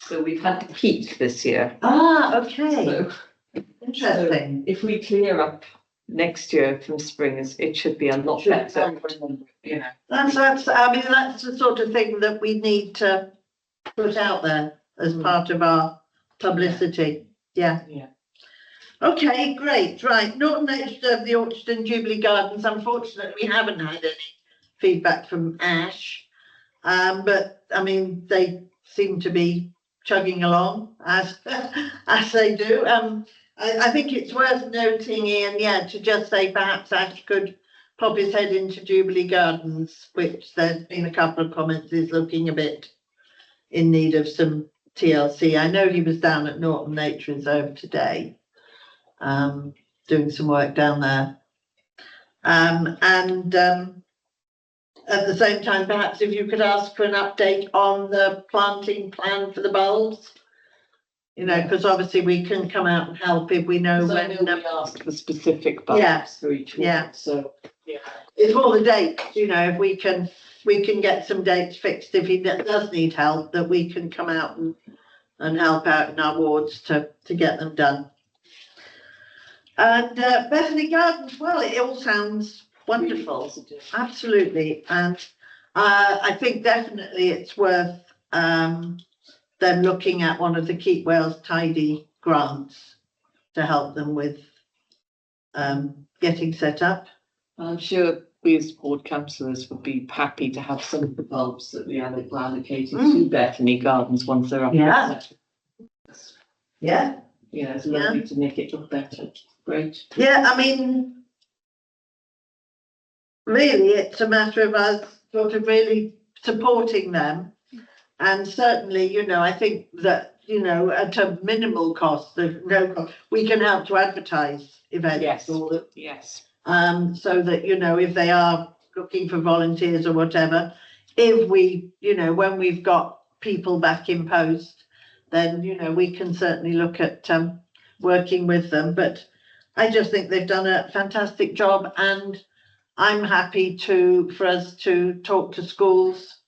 So we've had the peak this year. Ah, okay. So, Interesting. if we clear up next year from springs, it should be a lot better. You know. That's I mean, that's the sort of thing that we need to put out there as part of our publicity. Yeah. Okay, great. Right. Norton Edged, the Orchard and Jubilee Gardens. Unfortunately, we haven't had any feedback from Ash. But I mean, they seem to be chugging along as they do. I think it's worth noting, Ian, to just say perhaps Ash could pop his head into Jubilee Gardens, which there's been a couple of comments is looking a bit in need of some TLC. I know he was down at Norton Nature Reserve today, doing some work down there. At the same time, perhaps if you could ask for an update on the planting plan for the bulbs, you know, because obviously we can come out and help if we know when. We asked for specific bulbs for each one. So it's more the dates, you know, if we can get some dates fixed if he does need help, that we can come out and help out in our wards to get them done. And Bethany Gardens, well, it all sounds wonderful, absolutely, and I think definitely it's worth them looking at one of the Keep Wales Tidy grants to help them with getting set up. I'm sure we as ward councillors would be happy to have some of the bulbs that we allocated to Bethany Gardens once they're up. Yeah, it's lovely to make it look better. Great. Yeah, I mean, really, it's a matter of us sort of really supporting them. And certainly, you know, I think that, you know, at a minimal cost, we can help to advertise events. So that, you know, if they are looking for volunteers or whatever, if we, you know, when we've got people back in post, then, you know, we can certainly look at working with them. But I just think they've done a fantastic job, and I'm happy for us to talk to schools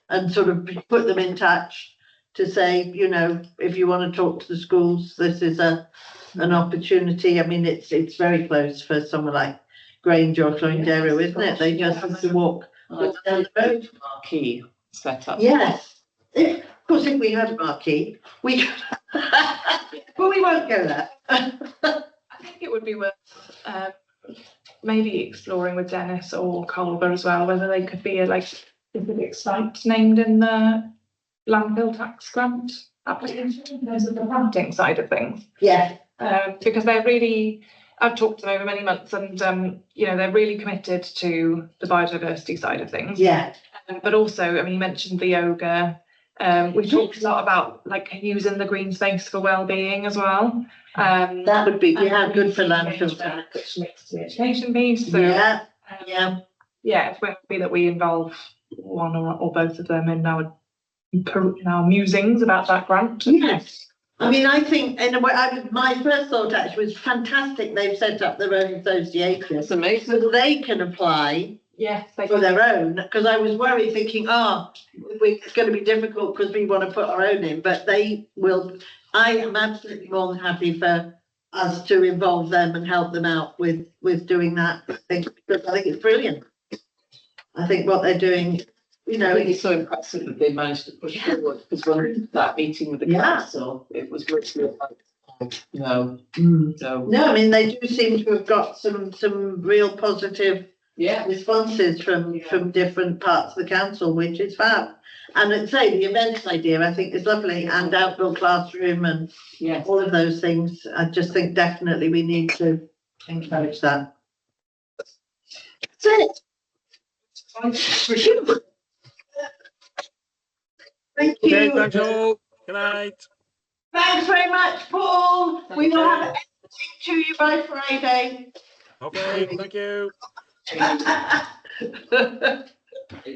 and sort of put them in touch to say, you know, if you want to talk to the schools, this is an opportunity. I mean, it's very close for someone like Grange or Cloynderryw, isn't it? They just have to walk down the road. Marquee set up. Yes. Of course, if we had a marquee, we could. But we won't go there. I think it would be worth maybe exploring with Dennis or Culver as well, whether they could be like specific sites named in the landfill tax grant application in terms of the planting side of things. Yeah. Because they're really, I've talked to them over many months, and you know, they're really committed to the biodiversity side of things. Yeah. But also, I mean, you mentioned the yoga. We've talked a lot about like using the green space for well-being as well. That would be good for landfill tax. Which links to the education piece. So, if we're happy that we involve one or both of them in our musings about that grant. Yes. I mean, I think in a way, my first thought actually was fantastic. They've set up their own association. It's amazing. So they can apply Yes, they for their own, because I was worried thinking, it's going to be difficult because we want to put our own in, but they will. I am absolutely more than happy for us to involve them and help them out with doing that thing, because I think it's brilliant. I think what they're doing, you know, I think it's so impressive that they managed to push forward, because when we had that meeting with the council, it was literally like, no. no, I mean, they do seem to have got some real positive Yeah. responses from different parts of the council, which is fab. And I'd say the events idea, I think, is lovely, and outdoor classroom and Yes. all of those things. I just think definitely we need to encourage that. That's it. Thank you. Okay, thanks all. Good night. Thanks very much, Paul. We will have everything to you by Friday. Okay, thank you.